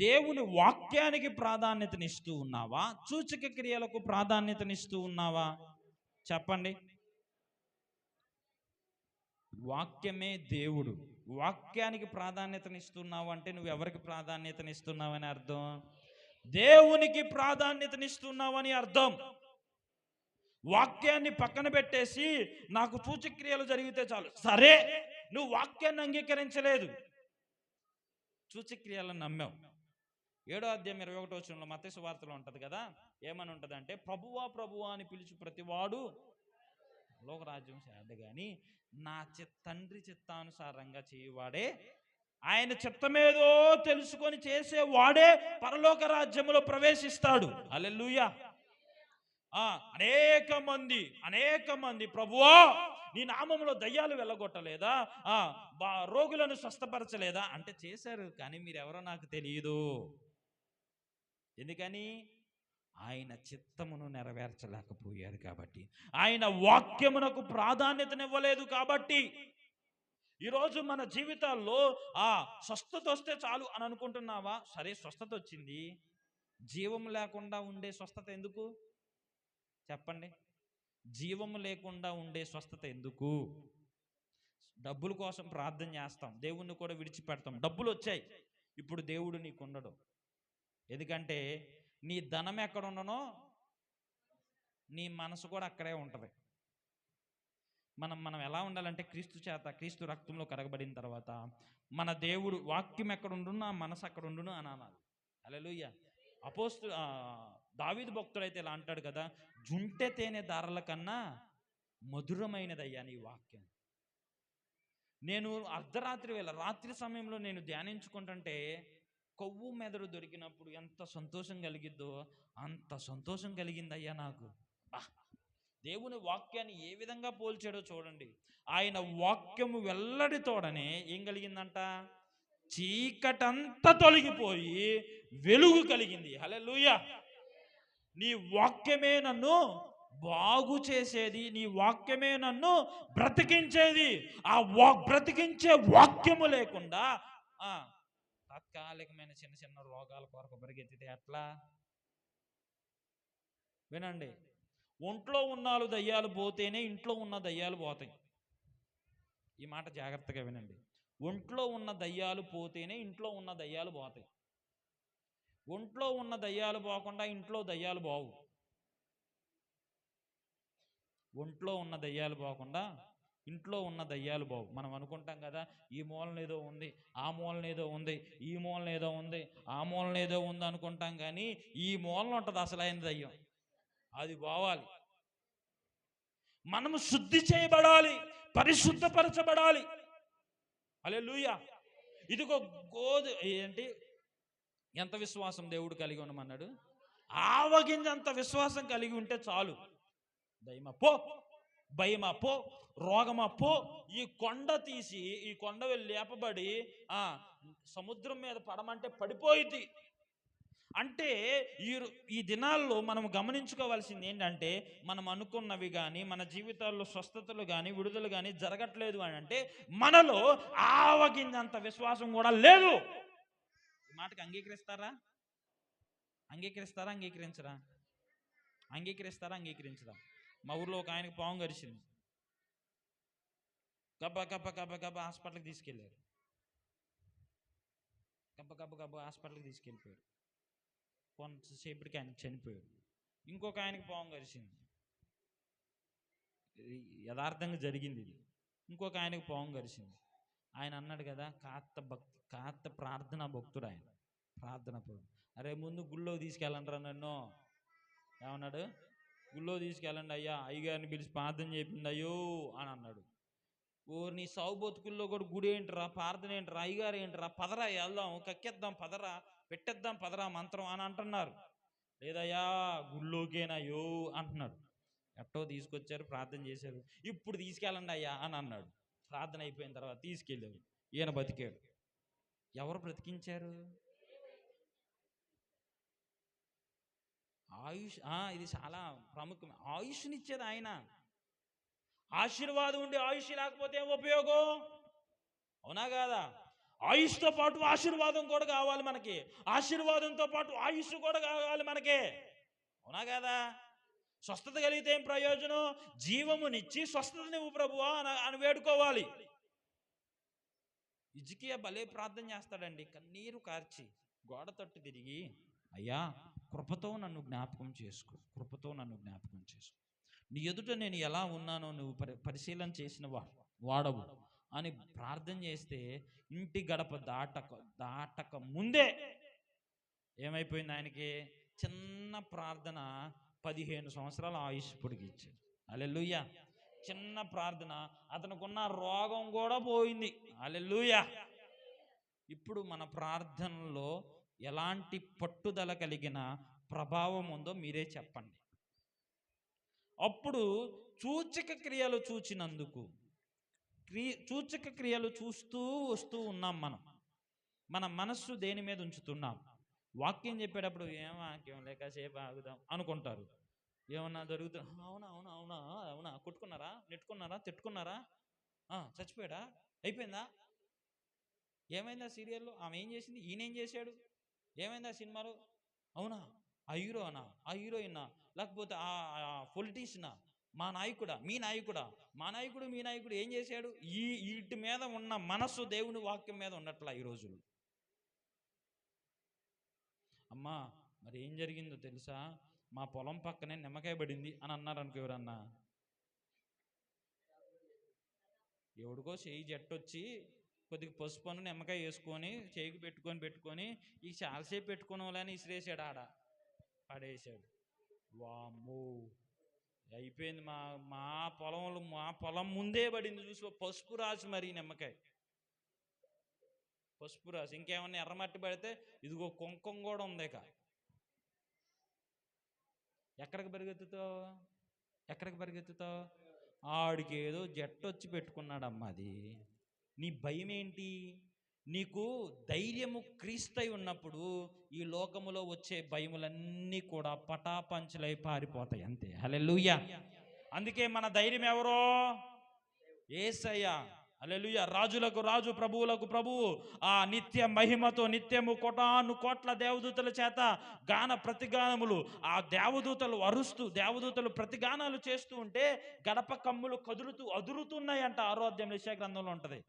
దేవుని వాక్యానికి ప్రాధాన్యతనిస్తూ ఉన్నావా? సూచక క్రియలకు ప్రాధాన్యతనిస్తూ ఉన్నావా? చెప్పండి. వాక్యమే దేవుడు. వాక్యానికి ప్రాధాన్యతనిస్తున్నావు అంటే నువ్వు ఎవరికి ప్రాధాన్యతనిస్తున్నావని అర్థం? దేవునికి ప్రాధాన్యతనిస్తున్నావని అర్థం. వాక్యాన్ని పక్కన పెట్టేసి నాకు సూచక్రియలు జరిగితే చాలు. సరే, నువ్వు వాక్యాన్ని అంగీకరించలేదు, సూచక్రియలను నమ్మావు. 7వ అధ్యాయం 21వ వచనంలో మత్తయి సువార్తలో ఉంటుంది కదా, ఏమని ఉంటుంది అంటే, ప్రభువా ప్రభువా అని పిలిచి ప్రతివాడు లోక రాజ్యం చేరడు గాని నా తండ్రి చిత్తానుసారంగా చేయవాడే, ఆయన చిత్తమేదో తెలుసుకొని చేసేవాడే పరలోక రాజ్యములో ప్రవేశిస్తాడు. హల్లెలూయా. అనేక మంది ప్రభువా నీ నామములో దయ్యాలు వెళ్ళగొట్టలేదా, రోగులను స్వస్థపరచలేదా అంటే చేశారు, కానీ మీరెవరో నాకు తెలియదు. ఎందుకని? ఆయన చిత్తమును నెరవేర్చలేకపోయారు కాబట్టి, ఆయన వాక్యమునకు ప్రాధాన్యతనివ్వలేదు కాబట్టి. ఈరోజు మన జీవితాల్లో స్వస్థత వస్తే చాలు అని అనుకుంటున్నావా? సరే, స్వస్థత వచ్చింది, జీవం లేకుండా ఉండే స్వస్థత ఎందుకు? చెప్పండి. జీవము లేకుండా ఉండే స్వస్థత ఎందుకు? డబ్బుల కోసం ప్రార్థన చేస్తాం, దేవుణ్ణి కూడా విడిచిపెడతాం. డబ్బులు వచ్చాయి, ఇప్పుడు దేవుడు నీకు ఉండడు. ఎందుకంటే నీ ధనం ఎక్కడ ఉండనో నీ మనసు కూడా అక్కడే ఉంటుంది. మనం ఎలా ఉండాలంటే క్రీస్తు రక్తంలో కడగబడిన తర్వాత మన దేవుడు వాక్యం ఎక్కడ ఉండునో ఆ మనసు అక్కడ ఉండును అని అనాలి. హల్లెలూయా. దావీదు భక్తుడైతే ఇలా అంటాడు కదా, జుంటె తేనె దారల కన్నా మధురమైనదయ్యా నీ వాక్యం. నేను అర్ధరాత్రి వేళ రాత్రి సమయంలో నేను ధ్యానించుకుంటుంటే కొవ్వు మెదడు దొరికినప్పుడు ఎంత సంతోషం కలిగిద్దో అంత సంతోషం కలిగిందయ్యా నాకు. దేవుని వాక్యాన్ని ఏ విధంగా పోల్చాడో చూడండి. ఆయన వాక్యము వెల్లడితోడనే ఏం కలిగిందంట? చీకటంతా తొలగిపోయి వెలుగు కలిగింది. హల్లెలూయా. నీ వాక్యమే నన్ను బాగు చేసేది, నీ వాక్యమే నన్ను బ్రతికించేది. బ్రతికించే వాక్యము లేకుండా తాత్కాలికమైన చిన్న చిన్న రోగాల కొరకు పరిగెత్తితే ఎట్లా? వినండి, ఒంట్లో ఉన్న దయ్యాలు పోతేనే ఇంట్లో ఉన్న దయ్యాలు పోతాయి. ఈ మాట జాగ్రత్తగా వినండి. ఒంట్లో ఉన్న దయ్యాలు పోతేనే ఇంట్లో ఉన్న దయ్యాలు పోతాయి. ఒంట్లో ఉన్న దయ్యాలు పోకుండా ఇంట్లో దయ్యాలు పోవు. ఒంట్లో ఉన్న దయ్యాలు పోకుండా ఇంట్లో ఉన్న దయ్యాలు బావు. మనం అనుకుంటాం కదా, ఈ మూలన ఏదో ఉంది, ఆ మూలన ఏదో ఉంది, ఈ మూలన ఏదో ఉంది, ఆ మూలన ఏదో ఉంది అనుకుంటాం. కానీ ఈ మూలన ఉంటుంది అసలైన దయ్యం, అది పోవాలి. మనము శుద్ధి చేయబడాలి, పరిశుద్ధపరచబడాలి. హల్లెలూయా. ఇదిగో ఏంటి, ఎంత విశ్వాసం దేవుడు కలిగి ఉండమన్నాడు? ఆవగింజంత విశ్వాసం కలిగి ఉంటే చాలు. దయ్యమా పో, భయమా పో, రోగమా పో. ఈ కొండ తీసి ఈ కొండ వెళ్ళి లేపబడి సముద్రం మీద పడమంటే పడిపోయింది. అంటే ఈ దినాల్లో మనం గమనించుకోవాల్సింది ఏంటంటే, మనం అనుకున్నవి కానీ మన జీవితాల్లో స్వస్థతలు కానీ విడుదల కానీ జరగట్లేదు అని అంటే మనలో ఆవగింజంత విశ్వాసం కూడా లేదు. ఈ మాటకి అంగీకరిస్తారా? అంగీకరించరా? అంగీకరించరా? మా ఊర్లో ఒక ఆయనకి పాము గరిచింది. గబ్బ హాస్పిటల్కి తీసుకెళ్ళారు. గబ్బ హాస్పిటల్కి తీసుకెళ్ళిపోయారు. కొంతసేపటికి ఆయన చనిపోయాడు. ఇంకొక ఆయనకి పాము గరిచింది. యథార్థంగా జరిగింది ఇది. ఇంకొక ఆయనకి పాము గరిచింది. ఆయన అన్నాడు కదా, కాస్త ప్రార్థనా భక్తుడు ఆయన. అరే ముందు గుళ్ళో తీసుకెళ్ళంటారా నన్ను? ఏమన్నాడు? గుళ్ళో తీసుకెళ్ళండి అయ్యా, అయ్యగారిని పిలిచి ప్రార్థన చేపింది అయ్యో అని అన్నాడు. నీ సాగు బతుకుల్లో కూడా గుడి ఏంటరా, ప్రార్థన ఏంటరా, అయ్యగారు ఏంటరా, పదరా వెళ్దాం, కక్కేద్దాం పదరా, పెట్టేద్దాం పదరా మంత్రం అని అంటున్నారు. లేదయ్యా గుళ్ళోకేనయ్యో అంటున్నాడు. ఎట్టో తీసుకొచ్చారు, ప్రార్థన చేశారు. ఇప్పుడు తీసుకెళ్ళండి అయ్యా అని అన్నాడు. ప్రార్థన అయిపోయిన తర్వాత తీసుకెళ్ళారు. ఈయన బతికాడు. ఎవరు బ్రతికించారు? ఆయుష్. ఇది చాలా ప్రాముఖ్యం. ఆయుష్నిచ్చేది ఆయన. ఆశీర్వాదం ఉండి ఆయుష్ లేకపోతే ఏం ఉపయోగం? అవునా కాదా? ఆయుష్తో పాటు ఆశీర్వాదం కూడా కావాలి మనకి. ఆశీర్వాదంతో పాటు ఆయుష్ కూడా కావాలి మనకి. అవునా కాదా? స్వస్థత కలిగితే ఏం ప్రయోజనం? జీవమునిచ్చి స్వస్థత నువ్వు ప్రభువా అని వేడుకోవాలి. హిజ్కియా భలే ప్రార్థన చేస్తాడండి, కన్నీరు కార్చి గోడ తట్టు తిరిగి, అయ్యా కృపతో నన్ను జ్ఞాపకం చేసుకో, కృపతో నన్ను జ్ఞాపకం చేసుకో, నీ ఎదుట నేను ఎలా ఉన్నానో నువ్వు పరిశీలన చేసిన వాడవు అని ప్రార్థన చేస్తే ఇంటి గడప దాటక ముందే ఏమైపోయింది? ఆయనకి చిన్న ప్రార్థన 15 సంవత్సరాల ఆయుష్ పొడిగిచ్చాడు. హల్లెలూయా. చిన్న ప్రార్థన, అతనుకున్న రోగం కూడా పోయింది. హల్లెలూయా. ఇప్పుడు మన ప్రార్థనలో ఎలాంటి పట్టుదల కలిగిన ప్రభావం ఉందో మీరే చెప్పండి. అప్పుడు సూచక క్రియలు చూచినందుకు, సూచక క్రియలు చూస్తూ వస్తూ ఉన్నాం. మన మనస్సు దేని మీద ఉంచుతున్నాం? వాక్యం చెప్పేటప్పుడు ఏం వాక్యం లేకసేపు ఆగుదాం అనుకుంటారు. ఏమన్నా జరుగుతుంది, అవునా అవునా అవునా అవునా, కొట్టుకున్నారా, నెట్టుకున్నారా, తిట్టుకున్నారా, చచ్చిపోయాడా, అయిపోయిందా, ఏమైందా సీరియల్లో, ఆమె ఏం చేసింది, ఈయన ఏం చేశాడు, ఏమైందా సినిమాలో, అవునా ఆ హీరోనా, ఆ హీరోయినా, లేకపోతే ఆ పొలిటీషియనా, మా నాయకుడా, మీ నాయకుడా, మా నాయకుడు మీ నాయకుడు ఏం చేశాడు, వీటి మీద ఉన్న మనస్సు దేవుని వాక్యం మీద ఉన్నట్లా ఈ రోజులు. అమ్మా మరి ఏం జరిగిందో తెలుసా, మా పొలం పక్కనే నిమ్మకాయ పడింది అని అన్నారు అనుకో. ఎవరన్నా ఎవడికో చేయి జట్టొచ్చి కొద్దిగా పసుపును నిమ్మకాయ వేసుకొని చేయికి పెట్టుకొని ఈ చాలాసేపు పెట్టుకుని వాళ్ళని ఇసిరేసాడు, పడేసాడు. వామ్మో అయిపోయింది. మా పొలం ముందే పడింది చూసి పసుపు రాసి, మరి నిమ్మకాయ పసుపు రాసి, ఇంకేమన్నా ఎర్రమట్టి పడితే ఇదిగో కుంకం కూడా ఉంది. ఎక్కడికి పరిగెత్తుతావు? ఆడికి ఏదో జట్టొచ్చి పెట్టుకున్నాడమ్మా. అది నీ భయం ఏంటి? నీకు ధైర్యము క్రీస్తై ఉన్నప్పుడు ఈ లోకములో వచ్చే భయములన్నీ కూడా పటాపంచలై పారిపోతాయి అంతే. హల్లెలూయా. అందుకే మన ధైర్యం ఎవరో? యేసయ్య. హల్లెలూయా. రాజులకు రాజు, ప్రభువులకు ప్రభువు, ఆ నిత్య మహిమతో నిత్యము కోట్ల దేవదూతల చేత గాన ప్రతిగానములు, ఆ దేవదూతలు అరుస్తూ, దేవదూతలు ప్రతిగానాలు చేస్తూ ఉంటే గడప కమ్ములు అదురుతున్నాయంట. 6వ అధ్యాయం యెషయా గ్రంథంలో ఉంటది.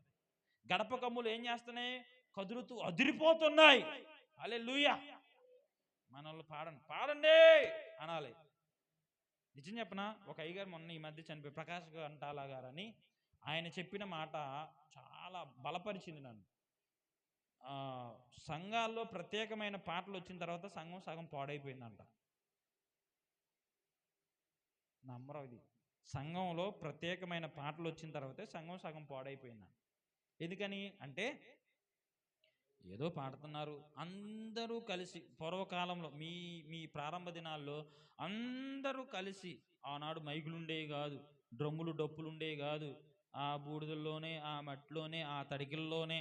గడప కమ్ములు ఏం చేస్తున్నాయి? కదులుతూ అదిరిపోతున్నాయి. హల్లెలూయా. మనల్ని పాడండి అనాలి. నిజం చెప్పనా, ఒక అయ్యగారు మొన్న ఈ మధ్య చనిపోయి, ప్రకాష్ గంటాల గారని, ఆయన చెప్పిన మాట చాలా బలపరిచింది నన్ను. సంఘాల్లో ప్రత్యేకమైన పాటలు వచ్చిన తర్వాత సంఘం సగం పాడైపోయిందంట. నమ్మరు ఇది. సంఘంలో ప్రత్యేకమైన పాటలు వచ్చిన తర్వాతే సంఘం సగం పాడైపోయిందంట. ఎందుకని అంటే, ఏదో పాడుతున్నారు అందరూ కలిసి. పూర్వకాలంలో మీ ప్రారంభ దినాల్లో అందరూ కలిసి, ఆనాడు మైకులు ఉండేవి కాదు, డ్రమ్ములు డప్పులు ఉండేవి కాదు, ఆ బూడిదల్లోనే, ఆ మట్టిలోనే, ఆ తడికిల్లోనే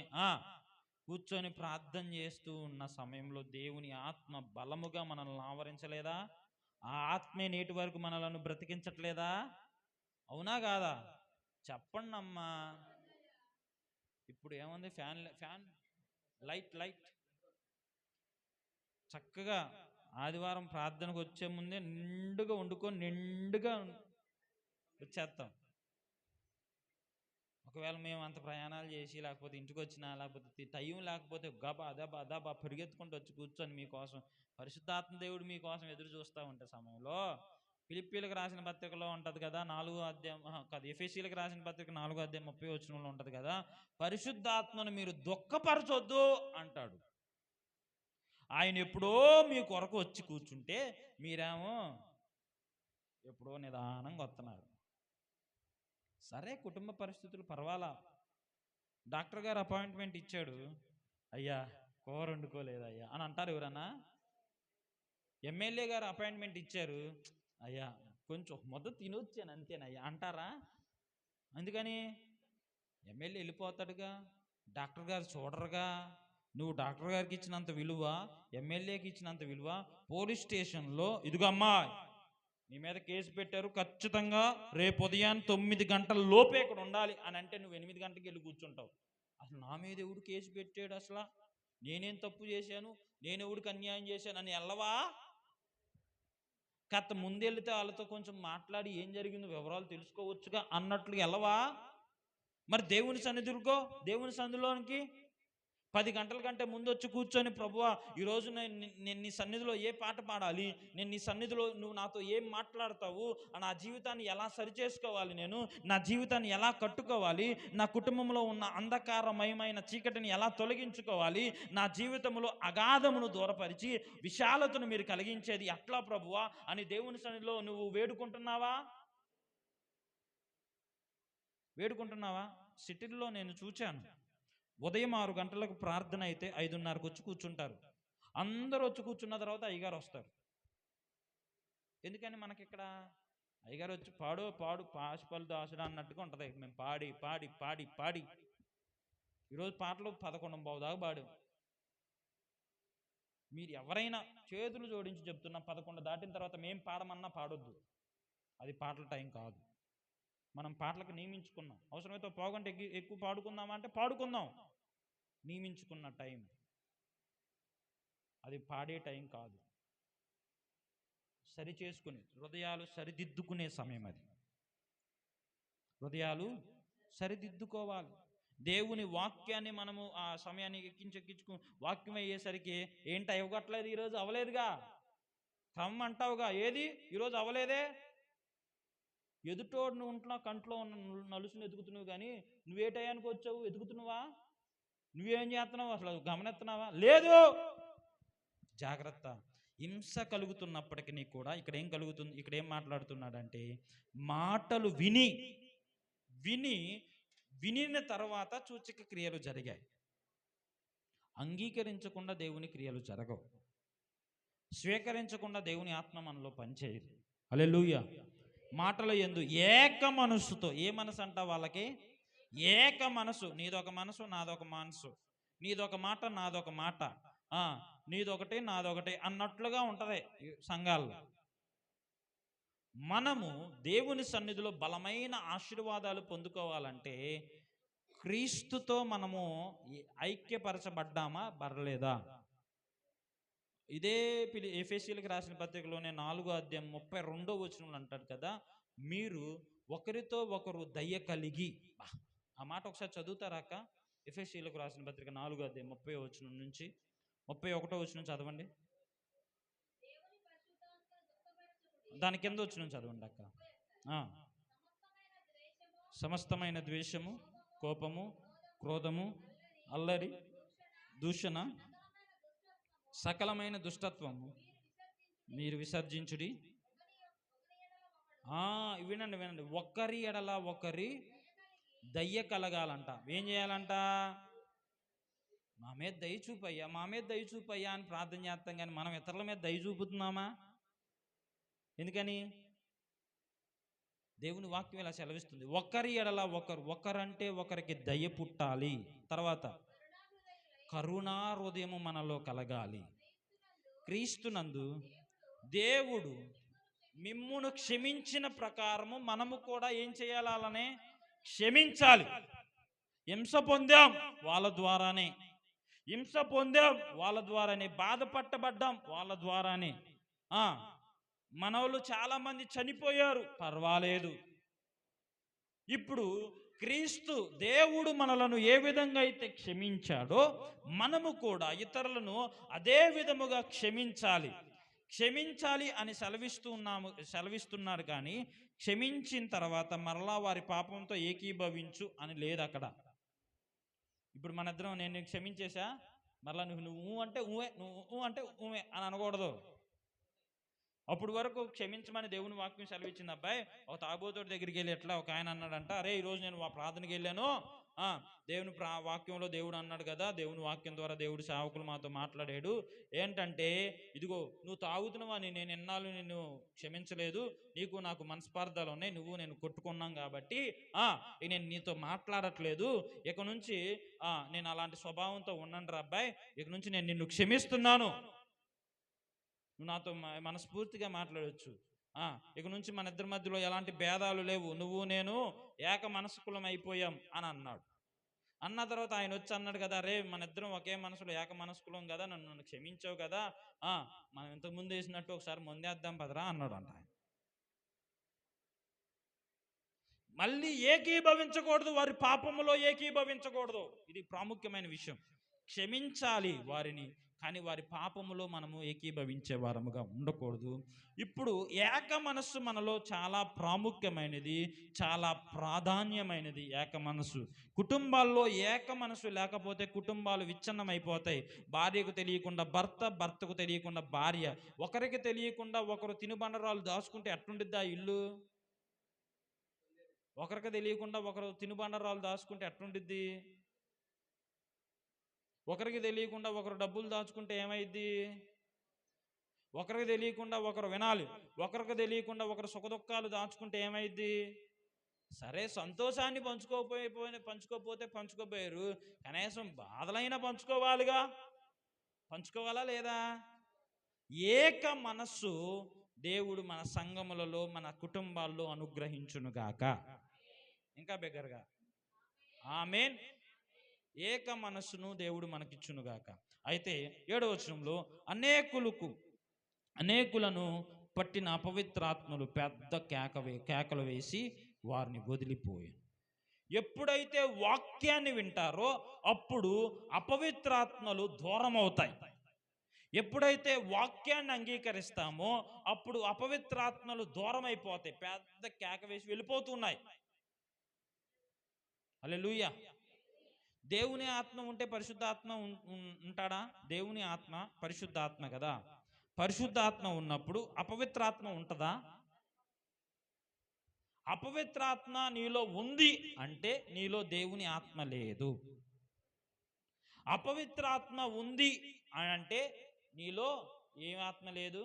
కూర్చొని ప్రార్థన చేస్తూ ఉన్న సమయంలో దేవుని ఆత్మ బలముగా మనల్ని ఆవరించలేదా? ఆ ఆత్మే నేటి వరకు మనలను బ్రతికించట్లేదా? అవునా కాదా? చెప్పండి అమ్మా. ఇప్పుడు ఏముంది? ఫ్యాన్ లైట్ చక్కగా ఆదివారం ప్రార్థనకు వచ్చే ముందే నిండుగా వండుకొని నిండుగా వచ్చేస్తాం. ఒకవేళ మేము అంత ప్రయాణాలు చేసి, లేకపోతే ఇంటికి వచ్చినా, లేకపోతే టైం లేకపోతే అదాబా పరిగెత్తుకుంటూ వచ్చి కూర్చొని మీకోసం, పరిశుద్ధాత్మ దేవుడు మీకోసం ఎదురు చూస్తూ ఉంటే సమయంలో, ఫిలిప్పీలకు రాసిన పత్రికలో ఉంటుంది కదా 4వ అధ్యాయం కాదు, ఎఫెసీలకు రాసిన పత్రిక 4వ అధ్యాయం 30వ వచనంలో ఉంటుంది కదా, పరిశుద్ధాత్మను మీరు దుఃఖపరచొద్దు అంటాడు. ఆయన ఎప్పుడో మీ కొరకు వచ్చి కూర్చుంటే మీరేమో ఎప్పుడో నిదానంగా వస్తున్నారు. సరే, కుటుంబ పరిస్థితులు పర్వాలా, డాక్టర్ గారు అపాయింట్మెంట్ ఇచ్చాడు, అయ్యా కూర వండుకోలేదయ్యా అని అంటారు ఎవరన్నా? ఎమ్మెల్యే గారు అపాయింట్మెంట్ ఇచ్చారు, అయ్యా కొంచెం ముద్ద తినొచ్చాను అంతేనయ్యా అంటారా? అందుకని ఎమ్మెల్యే వెళ్ళిపోతాడుగా, డాక్టర్ గారు చూడరుగా. నువ్వు డాక్టర్ గారికి ఇచ్చినంత విలువ, ఎమ్మెల్యేకి ఇచ్చినంత విలువ పోలీస్ స్టేషన్లో ఇదిగమ్మా నీ మీద కేసు పెట్టారు, ఖచ్చితంగా రేపు ఉదయం 9 గంటల లోపే ఇక్కడ ఉండాలి అని అంటే నువ్వు 8 గంటలకు వెళ్ళి కూర్చుంటావు. అసలు నా మీద ఎవడు కేసు పెట్టాడు, అసలు నేనేం తప్పు చేశాను, నేను ఎవడికి అన్యాయం చేశాను అని వెళ్ళవా? కథ ముందెళ్తే వాళ్ళతో కొంచెం మాట్లాడి ఏం జరిగిందో వివరాలు తెలుసుకోవచ్చుగా అన్నట్లు వెళ్ళవా? మరి దేవుని దేవుని సన్నిధిలోనికి 10 గంటల కంటే ముందు వచ్చి కూర్చొని, ప్రభువా ఈరోజు నేను నీ సన్నిధిలో ఏ పాట పాడాలి, నేను నీ సన్నిధిలో నువ్వు నాతో ఏం మాట్లాడతావు, నా జీవితాన్ని ఎలా సరిచేసుకోవాలి, నేను నా జీవితాన్ని ఎలా కట్టుకోవాలి, నా కుటుంబంలో ఉన్న అంధకారమయమైన చీకటిని ఎలా తొలగించుకోవాలి, నా జీవితంలో అగాధమును దూరపరిచి విశాలతను మీరు కలిగించేది ఎట్లా ప్రభువా అని దేవుని సన్నిధిలో నువ్వు వేడుకుంటున్నావా? సిటీల్లో నేను చూచాను, ఉదయం 6 గంటలకు ప్రార్థన అయితే 5:30కు వచ్చి కూర్చుంటారు. అందరూ వచ్చి కూర్చున్న తర్వాత అయ్యగారు వస్తారు. ఎందుకని మనకి ఇక్కడ అయ్యగారు వచ్చి పాడు పాశుపల్లి దాసుడు అన్నట్టుగా ఉంటుంది. మేము పాడి పాడి పాడి పాడి ఈరోజు పాటలు 11:15 దాకా పాడాం. మీరు ఎవరైనా చేతులు జోడించి చెప్తున్నా 11 దాటిన తర్వాత మేము పాడమన్నా పాడొద్దు, అది పాటల టైం కాదు. మనం పాటలకు నియమించుకున్నాం, అవసరమైతే పావుగంట ఎక్కువ పాడుకుందామా అంటే పాడుకుందాం, నియమించుకున్న టైం అది పాడే టైం కాదు. సరి చేసుకుని హృదయాలు సరిదిద్దుకునే సమయం అది. హృదయాలు సరిదిద్దుకోవాలి. దేవుని వాక్యాన్ని మనము ఆ సమయాన్ని ఎక్కించుకు వాక్యం అయ్యేసరికి ఏంటి ఇవ్వట్లేదు, ఈరోజు అవ్వలేదుగా, క్రమం అంటావుగా, ఏది ఈరోజు అవ్వలేదే. ఎదుటోడు నువ్వు ఉంటున్నావు, కంట్లో ఉన్న నలుసును ఎదుగుతున్నావు, కానీ నువ్వే టయానికి వచ్చావు, ఎదుగుతున్నావా? నువ్వేం చేస్తున్నావు, అసలు గమనిస్తున్నావా? లేదు. జాగ్రత్త. హింస కలుగుతున్నప్పటికీ కూడా ఇక్కడ ఏం కలుగుతుంది, ఇక్కడ ఏం మాట్లాడుతున్నాడంటే మాటలు వినిన తర్వాత సూచక క్రియలు జరిగాయి. అంగీకరించకుండా దేవుని క్రియలు జరగవు. స్వీకరించకుండా దేవుని ఆత్మ మనలో పనిచేయదు. హల్లెలూయా. మాటలు యందు ఏక మనస్సుతో, ఏ మనసు అంట వాళ్ళకి? ఏక మనసు. నీదొక మనసు, నాదొక మనసు, నీదొక మాట, నాదొక మాట, నీదొకటి నాదొకటి అన్నట్లుగా ఉంటుంది సంఘాల్లో. మనము దేవుని సన్నిధిలో బలమైన ఆశీర్వాదాలు పొందుకోవాలంటే క్రీస్తుతో మనము ఐక్యపరచబడ్డామా పడలేదా? ఇదే ఎఫెసీయులకు రాసిన పత్రికలోనే 4:32 అంటాడు కదా, మీరు ఒకరితో ఒకరు దయ కలిగి. ఆ మాట ఒకసారి చదువుతారా అక్క? ఎఫెసీయులకు రాసిన పత్రిక 4:30 నుంచి 31 చదవండి. దాని కింద వచ్చిన చదవండి అక్క. సమస్తమైన ద్వేషము, కోపము, క్రోధము, అల్లరి, దూషణ, సకలమైన దుష్టత్వము మీరు విసర్జించుడి. వినండి, ఒకరి ఎడల ఒకరి దయ్య కలగాలంట. ఏం చేయాలంట? మా మీద దయ చూపయ్యా, మా మీద దయ చూపయ్యా అని ప్రార్థన చేస్తాం, కానీ మనం ఇతరుల మీద దయ చూపుతున్నామా? ఎందుకని? దేవుని వాక్యం ఇలా సెలవిస్తుంది, ఒకరి ఎడల ఒకరంటే ఒకరికి దయ పుట్టాలి. తర్వాత కరుణా హృదయము మనలో కలగాలి. క్రీస్తునందు దేవుడు మిమ్మును క్షమించిన ప్రకారము మనము కూడా ఏం చేయాలి? అలానే క్షమించాలి. హింస పొందాం వాళ్ళ ద్వారానే, బాధపట్టబడ్డాం వాళ్ళ ద్వారానే. మనోళ్ళు చాలా మంది చనిపోయారు, పర్వాలేదు. ఇప్పుడు క్రీస్తు దేవుడు మనలను ఏ విధంగా అయితే క్షమించాడో మనము కూడా ఇతరులను అదే విధముగా క్షమించాలి అని సెలవిస్తున్నాడు. కానీ క్షమించిన తర్వాత మరలా వారి పాపంతో ఏకీభవించు అని లేదు అక్కడ. ఇప్పుడు మన ఇద్దరం నేను క్షమించేశా, మరలా నువ్వు అంటే ఊవే అని అనకూడదు. అప్పుడు వరకు క్షమించమని దేవుని వాక్యం సెలవిచ్చింది. అబ్బాయి, ఒక తాగబోతోడి దగ్గరికి వెళ్ళి ఎట్లా ఒక ఆయన అన్నాడంట, అరే ఈరోజు నేను ప్రార్థనకి వెళ్ళాను, దేవుని వాక్యంలో దేవుడు అన్నాడు కదా, దేవుని వాక్యం ద్వారా దేవుడు సేవకులు మాతో మాట్లాడాడు ఏంటంటే, ఇదిగో నువ్వు తాగుతున్నావని నేను ఎన్నాళ్ళు నిన్ను క్షమించలేదు, నీకు నాకు మనస్పార్థాలు ఉన్నాయి, నువ్వు నేను కొట్టుకున్నాం కాబట్టి ఇక నేను నీతో మాట్లాడట్లేదు, ఇక నుంచి నేను అలాంటి స్వభావంతో ఉన్నాను రా అబ్బాయి, ఇక నుంచి నేను నిన్ను క్షమిస్తున్నాను, నువ్వు నాతో మనస్ఫూర్తిగా మాట్లాడవచ్చు, ఇక నుంచి మన ఇద్దరి మధ్యలో ఎలాంటి భేదాలు లేవు, నువ్వు నేను ఏక మనస్కులం అయిపోయాం అని అన్నాడు. అన్న తర్వాత ఆయన వచ్చి అన్నాడు కదా, రే మన ఇద్దరం ఒకే మనసులో ఏక మనస్కులం కదా, నన్ను క్షమించావు కదా, మనం ఇంతకుముందు వేసినట్టు ఒకసారి ముందేద్దాం పదరా అన్నాడు అంట. మళ్ళీ ఏకీభవించకూడదు, వారి పాపములో ఏకీభవించకూడదు, ఇది ప్రాముఖ్యమైన విషయం. క్షమించాలి వారిని, కానీ వారి పాపములో మనము ఏకీభవించే వారముగా ఉండకూడదు. ఇప్పుడు ఏక మనస్సు మనలో చాలా ప్రాముఖ్యమైనది, చాలా ప్రాధాన్యమైనది. ఏక మనస్సు కుటుంబాల్లో ఏక మనస్సు లేకపోతే కుటుంబాలు విచ్ఛిన్నమైపోతాయి. భార్యకు తెలియకుండా భర్త, భర్తకు తెలియకుండా భార్య, ఒకరికి తెలియకుండా ఒకరు తినుబండరాలు దాచుకుంటే ఎట్లుండిద్ది ఆ ఇల్లు? ఒకరికి తెలియకుండా ఒకరు తినుబండరాలు దాచుకుంటే ఎట్లుండిద్ది? ఒకరికి తెలియకుండా ఒకరు డబ్బులు దాచుకుంటే ఏమైద్ది? ఒకరికి తెలియకుండా ఒకరు వినాలి, ఒకరికి తెలియకుండా ఒకరు సుఖదుఖాలు దాచుకుంటే ఏమైద్ది? సరే సంతోషాన్ని పంచుకోపోతే పంచుకోపోయారు, కనీసం బాధలైనా పంచుకోవాలిగా, పంచుకోవాలా లేదా? ఏక మనస్సు దేవుడు మన సంఘములలో మన కుటుంబాల్లో అనుగ్రహించునుగాక. ఇంకా బిగ్గరగా ఆమేన్. ఏక మనస్సును దేవుడు మనకిచ్చునుగాక. అయితే 7వ వచనంలో అనేకులను పట్టిన అపవిత్రాత్మలు పెద్ద కేకలు వేసి వారిని వదిలిపోయారు. ఎప్పుడైతే వాక్యాన్ని వింటారో అప్పుడు అపవిత్రాత్మలు దూరం అవుతాయి. ఎప్పుడైతే వాక్యాన్ని అంగీకరిస్తామో అప్పుడు అపవిత్రాత్మలు దూరం అయిపోతాయి, పెద్ద కేక వేసి వెళ్ళిపోతున్నాయి. హల్లెలూయా. దేవుని ఆత్మ ఉంటే పరిశుద్ధాత్మ ఉంటాడా? దేవుని ఆత్మ పరిశుద్ధాత్మ కదా. పరిశుద్ధాత్మ ఉన్నప్పుడు అపవిత్రాత్మ ఉంటుందా? అపవిత్రాత్మ నీలో ఉంది అంటే నీలో దేవుని ఆత్మ లేదు. అపవిత్రాత్మ ఉంది అని అంటే నీలో ఏం ఆత్మ లేదు?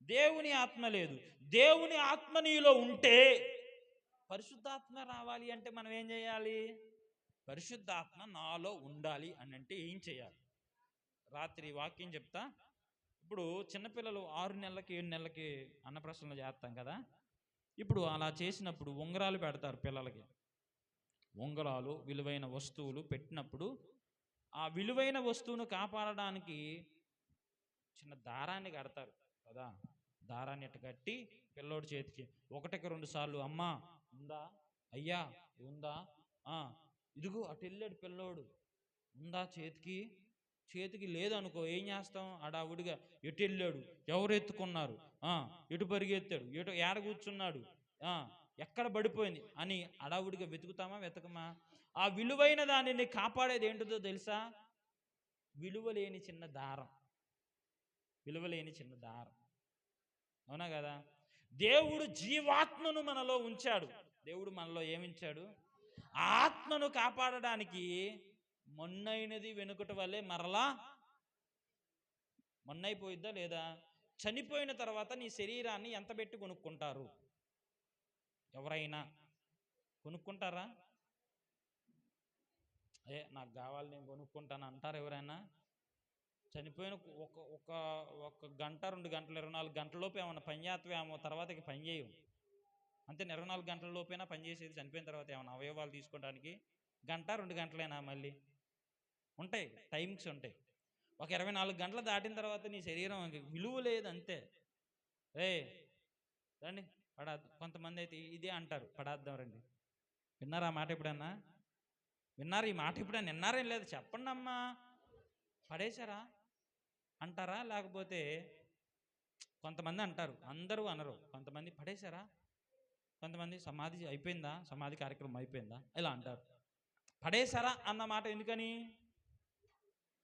దేవుని ఆత్మ లేదు. దేవుని ఆత్మ నీలో ఉంటే పరిశుద్ధాత్మ రావాలి అంటే మనం ఏం చేయాలి? పరిశుద్ధాత్మ నాలో ఉండాలి అని అంటే ఏం చేయాలి? రాత్రి వాక్యం చెప్తా. ఇప్పుడు చిన్నపిల్లలు 6 నెలలకి 7 నెలలకి అన్నప్రాసనలు చేస్తాం కదా. ఇప్పుడు అలా చేసినప్పుడు ఉంగరాలు పెడతారు పిల్లలకి. ఉంగరాలు విలువైన వస్తువులు పెట్టినప్పుడు ఆ విలువైన వస్తువును కాపాడడానికి చిన్న దారాన్ని కడతారు కదా. దారాన్ని ఎట్ట కట్టి పిల్లోడి చేతికి 1-2 సార్లు అమ్మా ఉందా, అయ్యా ఉందా, ఇదిగో అటు వెళ్ళాడు పిల్లోడు, ఉందా చేతికి లేదనుకో ఏం చేస్తాం? అడావుడిగా ఎటు వెళ్ళాడు, ఎవరు ఎత్తుకున్నారు, ఎటు పరిగెత్తాడు, ఏడ కూర్చున్నాడు, ఎక్కడ పడిపోయింది అని అడావుడిగా వెతుకుతామా వెతకమా? ఆ విలువైన దానిని కాపాడేది ఏంటిదో తెలుసా? విలువలేని చిన్న దారం. అవునా కదా? దేవుడు జీవాత్మను మనలో ఉంచాడు. దేవుడు మనలో ఏమించాడు? ఆత్మను కాపాడడానికి మొన్నైనది వెనుకటి వల్లే మరలా మొన్నైపోయిద్దా లేదా? చనిపోయిన తర్వాత నీ శరీరాన్ని ఎంత పెట్టి కొనుక్కుంటారు? ఎవరైనా కొనుక్కుంటారా? నాకు కావాలి నేను కొనుక్కుంటాను అంటారు ఎవరైనా? చనిపోయిన ఒక గంట 2 గంటలు 24 గంటల లోపు ఏమన్నా పని చేస్తావేమో, తర్వాత ఇక పని చేయవు అంతే. 24 గంటల లోపైనా పనిచేసేది. చనిపోయిన తర్వాత ఏమన్నా అవయవాలు తీసుకోవడానికి 1-2 గంటలైనా మళ్ళీ ఉంటాయి, టైమింగ్స్ ఉంటాయి. ఒక 24 గంటలు దాటిన తర్వాత నీ శరీరం విలువ లేదు అంతే. రండి పడాద్దాం. కొంతమంది అయితే ఇదే అంటారు, పడాద్దాం రండి. విన్నారా మాట ఎప్పుడన్నా? విన్నారు ఈ మాట ఎప్పుడన్నా? విన్నారేం లేదు? చెప్పండి అమ్మా. పడేశారా అంటారా? లేకపోతే కొంతమంది అంటారు, అందరూ అనరు, కొంతమంది పడేశారా, కొంతమంది సమాధి అయిపోయిందా, సమాధి కార్యక్రమం అయిపోయిందా ఇలా అంటారు. పడేశారా అన్న మాట ఎందుకని?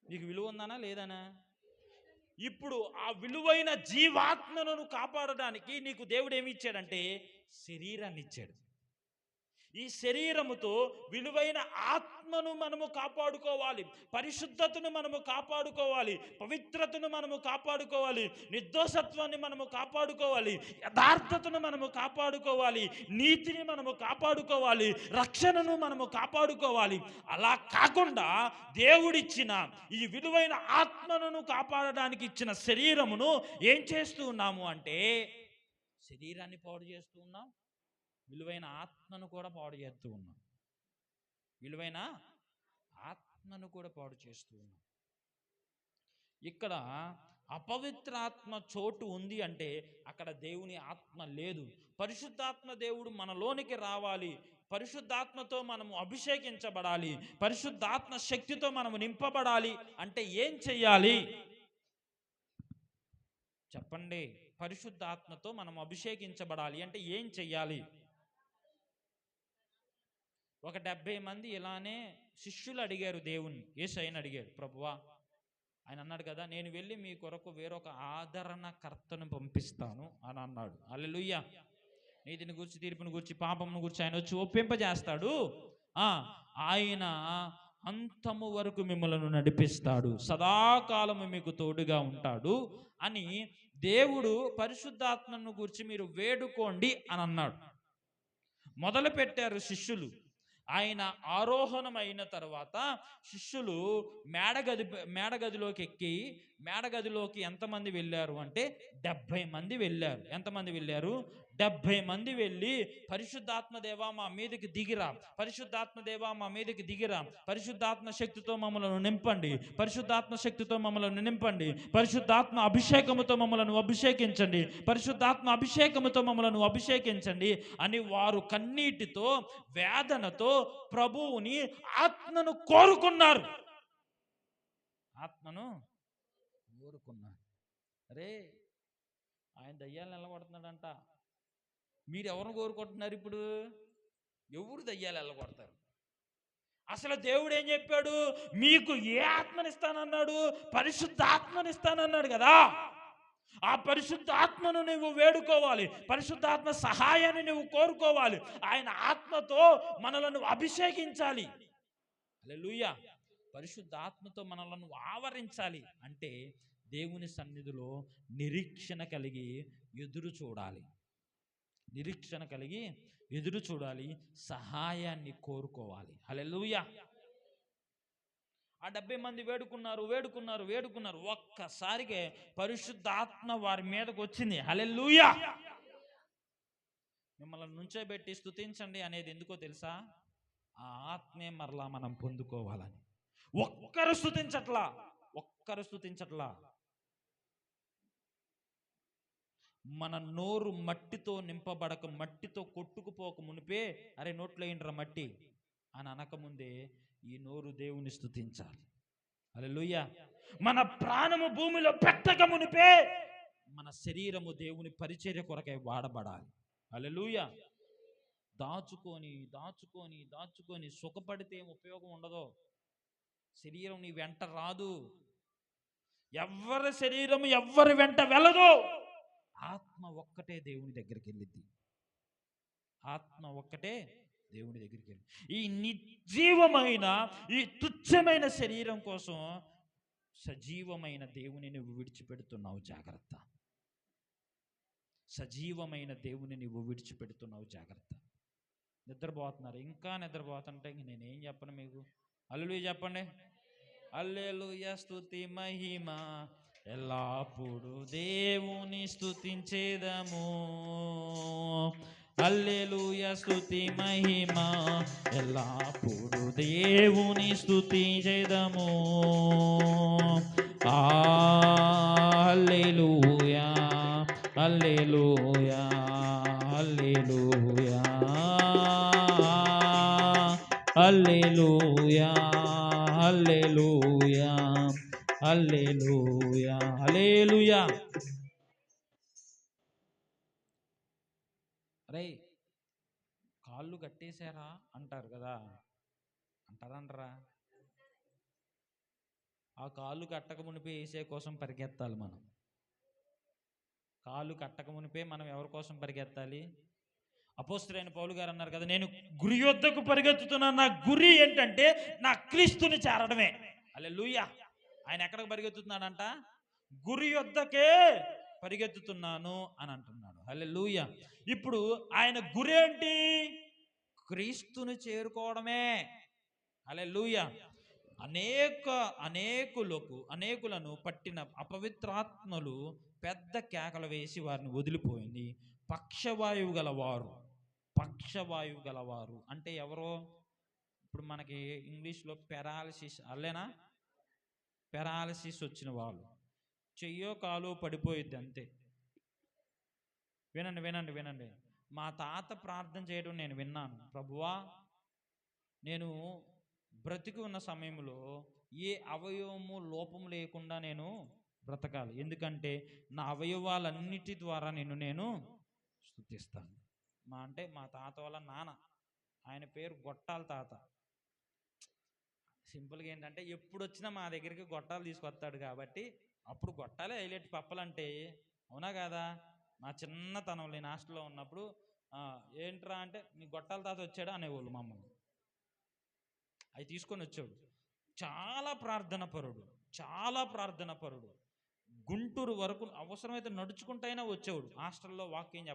నీకు విలువ ఉందనా లేదనా? ఇప్పుడు ఆ విలువైన జీవాత్మను కాపాడడానికి నీకు దేవుడు ఏమి ఇచ్చాడంటే శరీరాన్ని ఇచ్చాడు. ఈ శరీరముతో విలువైన ఆత్మను మనము కాపాడుకోవాలి, పరిశుద్ధతను మనము కాపాడుకోవాలి, పవిత్రతను మనము కాపాడుకోవాలి, నిర్దోషత్వాన్ని మనము కాపాడుకోవాలి, యథార్థతను మనము కాపాడుకోవాలి, నీతిని మనము కాపాడుకోవాలి, రక్షణను మనము కాపాడుకోవాలి. అలా కాకుండా దేవుడిచ్చిన ఈ విలువైన ఆత్మను కాపాడడానికి ఇచ్చిన శరీరమును ఏం చేస్తూ ఉన్నాము అంటే శరీరాన్ని పాడు చేస్తూ ఉన్నాం, విలువైన ఆత్మను కూడా పాడు చేస్తూ ఉన్నాం, విలువైన ఆత్మను కూడా పాడు చేస్తూ ఉన్నాం. ఇక్కడ అపవిత్ర ఆత్మ చోటు ఉంది అంటే అక్కడ దేవుని ఆత్మ లేదు. పరిశుద్ధాత్మ దేవుడు మనలోనికి రావాలి, పరిశుద్ధాత్మతో మనము అభిషేకించబడాలి, పరిశుద్ధాత్మ శక్తితో మనము నింపబడాలి అంటే ఏం చెయ్యాలి చెప్పండి? పరిశుద్ధాత్మతో మనం అభిషేకించబడాలి అంటే ఏం చెయ్యాలి? ఒక 70 మంది ఇలానే శిష్యులు అడిగారు దేవుణ్ణి, యేసయ్యని అడిగారు, ప్రభువా ఆయన అన్నాడు కదా, నేను వెళ్ళి మీ కొరకు వేరొక ఆదరణకర్తను పంపిస్తాను అని అన్నాడు. హల్లెలూయా. నీతిని గురించి, తీర్పుని గురించి, పాపమును గురించి ఆయన వచ్చి ఒప్పింపజేస్తాడు. ఆయన అంతము వరకు మిమ్మల్ని నడిపిస్తాడు, సదాకాలము మీకు తోడుగా ఉంటాడు అని దేవుడు పరిశుద్ధాత్మను గురించి మీరు వేడుకోండి అని అన్నాడు. మొదలు పెట్టారు శిష్యులు. ఆయన ఆరోహణమైన తర్వాత శిష్యులు మేడగదిలోకి ఎక్కి, మేడగదిలోకి ఎంతమంది వెళ్ళారు అంటే 70 మంది వెళ్ళారు. ఎంతమంది వెళ్ళారు? 70 మంది వెళ్ళి, పరిశుద్ధాత్మ దేవా మా మీదకి దిగిరా, పరిశుద్ధాత్మ దేవా మా మీదకి దిగిరా, పరిశుద్ధాత్మ శక్తితో మమ్మలను నింపండి, పరిశుద్ధాత్మ శక్తితో మమ్మలను నింపండి, పరిశుద్ధాత్మ అభిషేకముతో మమ్మలను అభిషేకించండి, పరిశుద్ధాత్మ అభిషేకముతో మమ్మలను అభిషేకించండి అని వారు కన్నీటితో, వేదనతో ప్రభువుని, ఆత్మను కోరుకున్నారు. ఆత్మను కోరుకున్నారు. అరే ఆయన దయ్యాలను వెళ్ళగొడుతున్నాడంట, మీరు ఎవరిని కోరుకుంటున్నారు? ఇప్పుడు ఎవరు దయ్యాలు వెళ్ళగొడతారు? అసలు దేవుడు ఏం చెప్పాడు? మీకు ఏ ఆత్మనిస్తానన్నాడు? పరిశుద్ధాత్మనిస్తానన్నాడు కదా. ఆ పరిశుద్ధాత్మను నువ్వు వేడుకోవాలి, పరిశుద్ధాత్మ సహాయాన్ని నువ్వు కోరుకోవాలి, ఆయన ఆత్మతో మనలను అభిషేకించాలి. హల్లెలూయా. పరిశుద్ధాత్మతో మనలను ఆవరించాలి అంటే దేవుని సన్నిధిలో నిరీక్షణ కలిగి ఎదురు చూడాలి, నిరీక్షణ కలిగి ఎదురు చూడాలి, సహాయాన్ని కోరుకోవాలి. హల్లెలూయా. ఆ 70 మంది వేడుకున్నారు. ఒక్కసారిగా పరిశుద్ధాత్మ వారి మీదకి వచ్చింది. హల్లెలూయా. మిమ్మల్ని నుంచోబెట్టి స్తుతించండి అనేది ఎందుకో తెలుసా? ఆ ఆత్మే మరలా మనం పొందుకోవాలని. ఒక్కరు స్తుతించట్లా. మన నోరు మట్టితో నింపబడక, మట్టితో కొట్టుకుపోక మునిపే, అరే నోట్లో ఏంట్రా మట్టి అని అనకముందే ఈ నోరు దేవుని స్తుతించాలి. హల్లెలూయా. మన ప్రాణము భూమిలో పెట్టక మునిపే మన శరీరము దేవుని పరిచర్య కొరకై వాడబడాలి. హల్లెలూయా. దాచుకొని సుఖపడితే ఏం ఉపయోగం ఉండదు. శరీరం నీ వెంట రాదు, ఎవరి శరీరం ఎవరి వెంట వెళ్ళదు. ఆత్మ ఒక్కటే దేవుని దగ్గరికి వెళ్ళిద్ది, ఆత్మ ఒక్కటే దేవుని దగ్గరికి వెళ్ళి. ఈ నిర్జీవమైన, ఈ తుచ్చమైన శరీరం కోసం సజీవమైన దేవుని నువ్వు విడిచిపెడుతున్నావు, జాగ్రత్త. సజీవమైన దేవుని నువ్వు విడిచిపెడుతున్నావు, జాగ్రత్త. నిద్రపోతున్నారు, ఇంకా నిద్రపోతుంటే నేనేం చెప్పను మీకు? హల్లెలూయా చెప్పండి. హల్లెలూయా. స్తుతి మహిమ ఎల్లప్పుడూ దేవుని స్తుతించేదము. హల్లెలూయా. స్తుతి మహిమ ఎల్లప్పుడూ దేవుని స్తుతించేదము. హల్లెలూయా, హల్లెలూయా, హల్లెలూయా, హల్లెలూయా, హల్లెలూయా, హల్లెలూయా, హల్లెలూయా. అరే కాళ్ళు కట్టేశారా అంటారు కదా, అంటారా? ఆ కాళ్ళు కట్టక మునిపే వేసే కోసం పరిగెత్తాలి మనం. కాళ్ళు కట్టక మునిపే మనం ఎవరి కోసం పరిగెత్తాలి? అపోస్తలుడైన పౌలు గారు అన్నారు కదా, నేను గురి యొద్దకు పరిగెత్తుతున్నాను, నా గురి ఏంటంటే నా క్రీస్తుని చేరడమే. హల్లెలూయా. ఆయన ఎక్కడికి పరిగెత్తుతున్నాడంట? గురి యొద్దకే పరిగెత్తుతున్నాను అని అంటున్నాడు. హల్లెలూయా. ఇప్పుడు ఆయన గురి ఏంటి? క్రీస్తుని చేరుకోవడమే. హల్లెలూయా. అనేకులను పట్టిన అపవిత్రాత్మలు పెద్ద కేకలు వేసి వారిని వదిలిపోయింది. పక్షవాయువు గలవారు అంటే ఎవరో? ఇప్పుడు మనకి ఇంగ్లీష్లో పెరాలసిస్, అల్లేనా? పెరాలసిస్ వచ్చిన వాళ్ళు, చెయ్యో కాలో పడిపోయిద్ది అంతే. వినండి. మా తాత ప్రార్థన చేయడం నేను విన్నాను. ప్రభువా, నేను బ్రతికి ఉన్న సమయంలో ఏ అవయవము లోపం లేకుండా నేను బ్రతకాలి, ఎందుకంటే నా అవయవాలన్నిటి ద్వారా నేను స్తుతిస్తాను. మా తాత వాళ్ళ నాన్న, ఆయన పేరు గొట్టాల తాత. సింపుల్గా ఏంటంటే ఎప్పుడు వచ్చినా మా దగ్గరికి గొట్టాలు తీసుకొస్తాడు కాబట్టి అప్పుడు గొట్టాలే హైలైట్ పప్పలంటే. అవునా కాదా? మా చిన్నతనంలో నేను హాస్టల్లో ఉన్నప్పుడు ఏంట్రా అంటే, మీ గొట్టాల తాత వచ్చాడు అనేవాళ్ళు మమ్మల్ని. అవి తీసుకొని వచ్చాడు. చాలా ప్రార్థన పరుడు. గుంటూరు వరకు అవసరమైతే నడుచుకుంటైనా వచ్చేవాడు హాస్టల్లో వాక్యం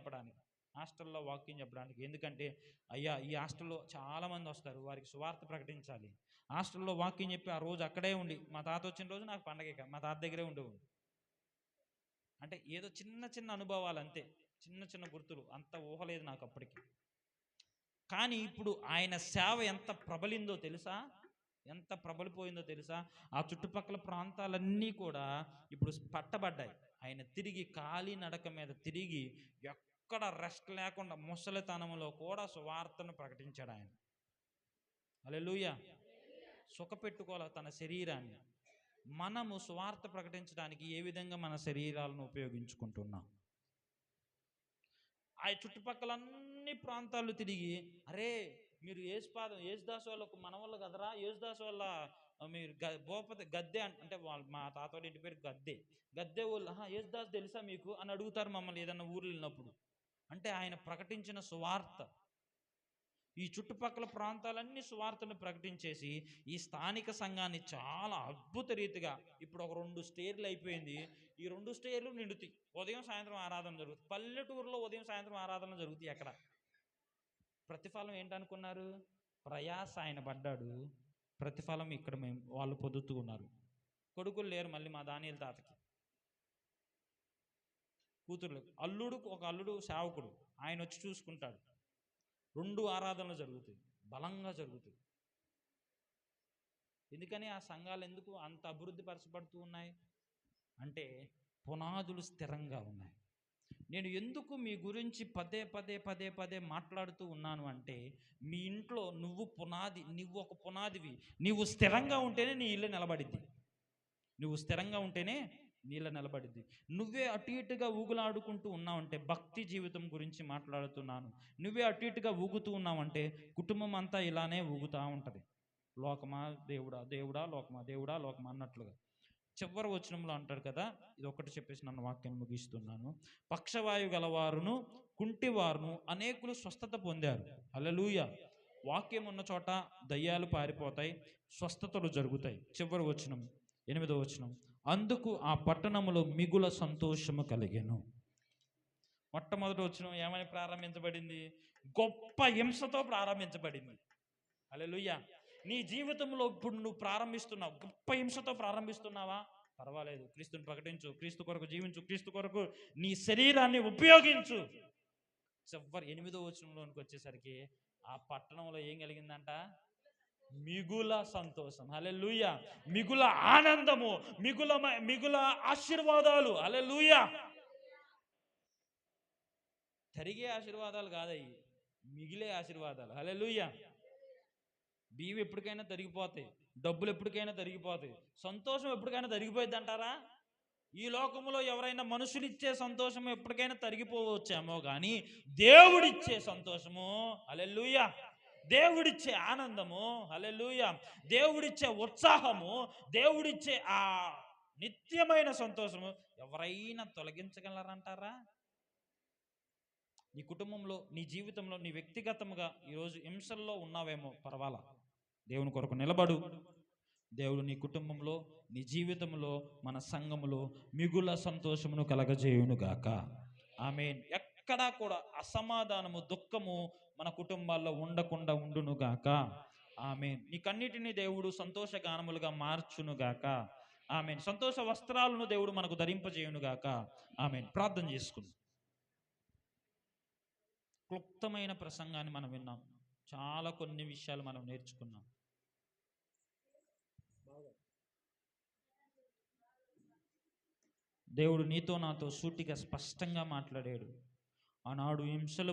చెప్పడానికి. ఎందుకంటే అయ్యా, ఈ హాస్టల్లో చాలామంది వస్తారు, వారికి సువార్త ప్రకటించాలి. హాస్టల్లో వాక్యం చెప్పి ఆ రోజు అక్కడే ఉండి, మా తాత వచ్చిన రోజు నాకు పండగ, మా తాత దగ్గరే ఉండేవాడు. అంటే ఏదో చిన్న అనుభవాలు అంతే, చిన్న గుర్తులు, అంత ఊహలేదు నాకు అప్పటికి. కానీ ఇప్పుడు ఆయన సేవ ఎంత ప్రబలిపోయిందో తెలుసా? ఆ చుట్టుపక్కల ప్రాంతాలన్నీ కూడా ఇప్పుడు పట్టబడ్డాయి. ఆయన తిరిగి ఖాళీ నడక మీద తిరిగి ఎక్కడ రెస్ట్ లేకుండా ముసలితనంలో కూడా సువార్తను ప్రకటించాడు ఆయన. హల్లెలూయా. సుఖపెట్టుకోవాలి తన శరీరాన్ని. మనము సువార్త ప్రకటించడానికి ఏ విధంగా మన శరీరాలను ఉపయోగించుకుంటున్నాం? ఆ చుట్టుపక్కల అన్ని ప్రాంతాలు తిరిగి, అరే మీరు యేసుదాసు వాళ్ళ మనవాళ్ళు కదరా, యేసుదాసు వాళ్ళ మీరు భూపతి గద్దె అంటే మా తాత వాళ్ళ ఇంటి పేరు గద్దె వాళ్ళు, యేసుదాసు తెలుసా మీకు అని అడుగుతారు మమ్మల్ని ఏదన్నా ఊర్లు వెళ్ళినప్పుడు. అంటే ఆయన ప్రకటించిన సువార్త ఈ చుట్టుపక్కల ప్రాంతాలన్నీ సువార్తను ప్రకటించేసి ఈ స్థానిక సంఘాన్ని చాలా అద్భుత రీతిగా, ఇప్పుడు ఒక 2 స్టేర్లు అయిపోయింది, ఈ 2 స్టేర్లు నిండుతాయి. ఉదయం సాయంత్రం ఆరాధన జరుగుతుంది. పల్లెటూరులో ఉదయం సాయంత్రం ఆరాధన జరుగుతాయి. అక్కడ ప్రతిఫలం ఏంటనుకున్నారు? ప్రయాస ఆయన పడ్డాడు, ప్రతిఫలం ఇక్కడ వాళ్ళు పొందుతూ ఉన్నారు. కొడుకులు లేరు మళ్ళీ మా దానియేలు తాతకి, కూతుర్లు. ఒక అల్లుడు సేవకుడు, ఆయన వచ్చి చూసుకుంటాడు. 2 ఆరాధనలు జరుగుతాయి, బలంగా జరుగుతాయి. ఎందుకని ఆ సంఘాలు ఎందుకు అంత అభివృద్ధి పరచబడుతూ ఉన్నాయి అంటే పునాదులు స్థిరంగా ఉన్నాయి. నేను ఎందుకు మీ గురించి పదే మాట్లాడుతూ ఉన్నాను అంటే, మీ ఇంట్లో నువ్వు ఒక పునాదివి. నువ్వు స్థిరంగా ఉంటేనే నీ ఇల్లు నిలబడిద్ది. నువ్వే అటు ఇటుగా ఊగులాడుకుంటూ ఉన్నావంటే, భక్తి జీవితం గురించి మాట్లాడుతున్నాను, నువ్వే అటు ఇటుగా ఊగుతూ ఉన్నావంటే కుటుంబం అంతా ఇలానే ఊగుతూ ఉంటుంది. లోకమా దేవుడా, దేవుడా లోకమా, దేవుడా లోకమా అన్నట్లుగా. చివరి వచనంలో అంటాడు కదా, ఇది ఒకటి చెప్పేసి నన్ను వాక్యాన్ని ముగిస్తున్నాను. పక్షవాయు గలవారును కుంటివారును అనేకులు స్వస్థత పొందారు. హల్లెలూయా. వాక్యం ఉన్న చోట దయ్యాలు పారిపోతాయి, స్వస్థతలు జరుగుతాయి. చివరి వచనం 8వ వచనం, అందుకు ఆ పట్టణములో మిగుల సంతోషము కలిగెను. మొట్టమొదటి వచనం ఏమని ప్రారంభించబడింది? గొప్ప హింసతో ప్రారంభించబడింది. హల్లెలూయా. నీ జీవితంలో ఇప్పుడు నువ్వు ప్రారంభిస్తున్నావు, గొప్ప హింసతో ప్రారంభిస్తున్నావా? పర్వాలేదు, క్రీస్తుని ప్రకటించు, క్రీస్తు కొరకు జీవించు, క్రీస్తు కొరకు నీ శరీరాన్ని ఉపయోగించు. చివరి 8వ వచనంలోనికి వచ్చేసరికి ఆ పట్టణంలో ఏం కలిగిందంట? మిగుల సంతోషం. హల్లెలూయా. మిగుల ఆనందము, మిగుల ఆశీర్వాదాలు. హల్లెలూయా. తరిగే ఆశీర్వాదాలు కాదయ్యి, మిగిలే ఆశీర్వాదాలు. హల్లెలూయా. బియ్యం ఎప్పటికైనా తరిగిపోతాయి, డబ్బులు ఎప్పటికైనా తరిగిపోతాయి, సంతోషం ఎప్పటికైనా తరిగిపోయింది అంటారా? ఈ లోకంలో ఎవరైనా మనుషులిచ్చే సంతోషం ఎప్పటికైనా తరిగిపోవచ్చేమో, కానీ దేవుడిచ్చే సంతోషము, హల్లెలూయా, దేవుడిచ్చే ఆనందము, హల్లెలూయా, దేవుడిచ్చే ఉత్సాహము, దేవుడిచ్చే ఆ నిత్యమైన సంతోషము ఎవరైనా తొలగించగలరంటారా? నీ కుటుంబంలో, నీ జీవితంలో, నీ వ్యక్తిగతంగా ఈరోజు హింసల్లో ఉన్నావేమో, పర్వాలా, దేవుని కొరకు నిలబడు. దేవుడు నీ కుటుంబంలో, నీ జీవితంలో, మన సంఘములో మిగుల సంతోషమును కలగజేయునుగాక. ఆమేన్. ఎక్కడా కూడా అసమాధానము, దుఃఖము మన కుటుంబాల్లో ఉండకుండా ఉండునుగాక. ఆమేన్. నీకన్నిటినీ దేవుడు సంతోషగానములుగా మార్చునుగాక. ఆమేన్. సంతోష వస్త్రాలను దేవుడు మనకు ధరింపజేయునుగాక. ఆమేన్. ప్రార్థన చేసుకుందాం. క్లుప్తమైన ప్రసంగాన్ని మనం విన్నాం. చాలా కొన్ని విషయాలు మనం నేర్చుకున్నాం. దేవుడు నీతో నాతో సూటిగా స్పష్టంగా మాట్లాడాడు. ఆనాడు హింసలు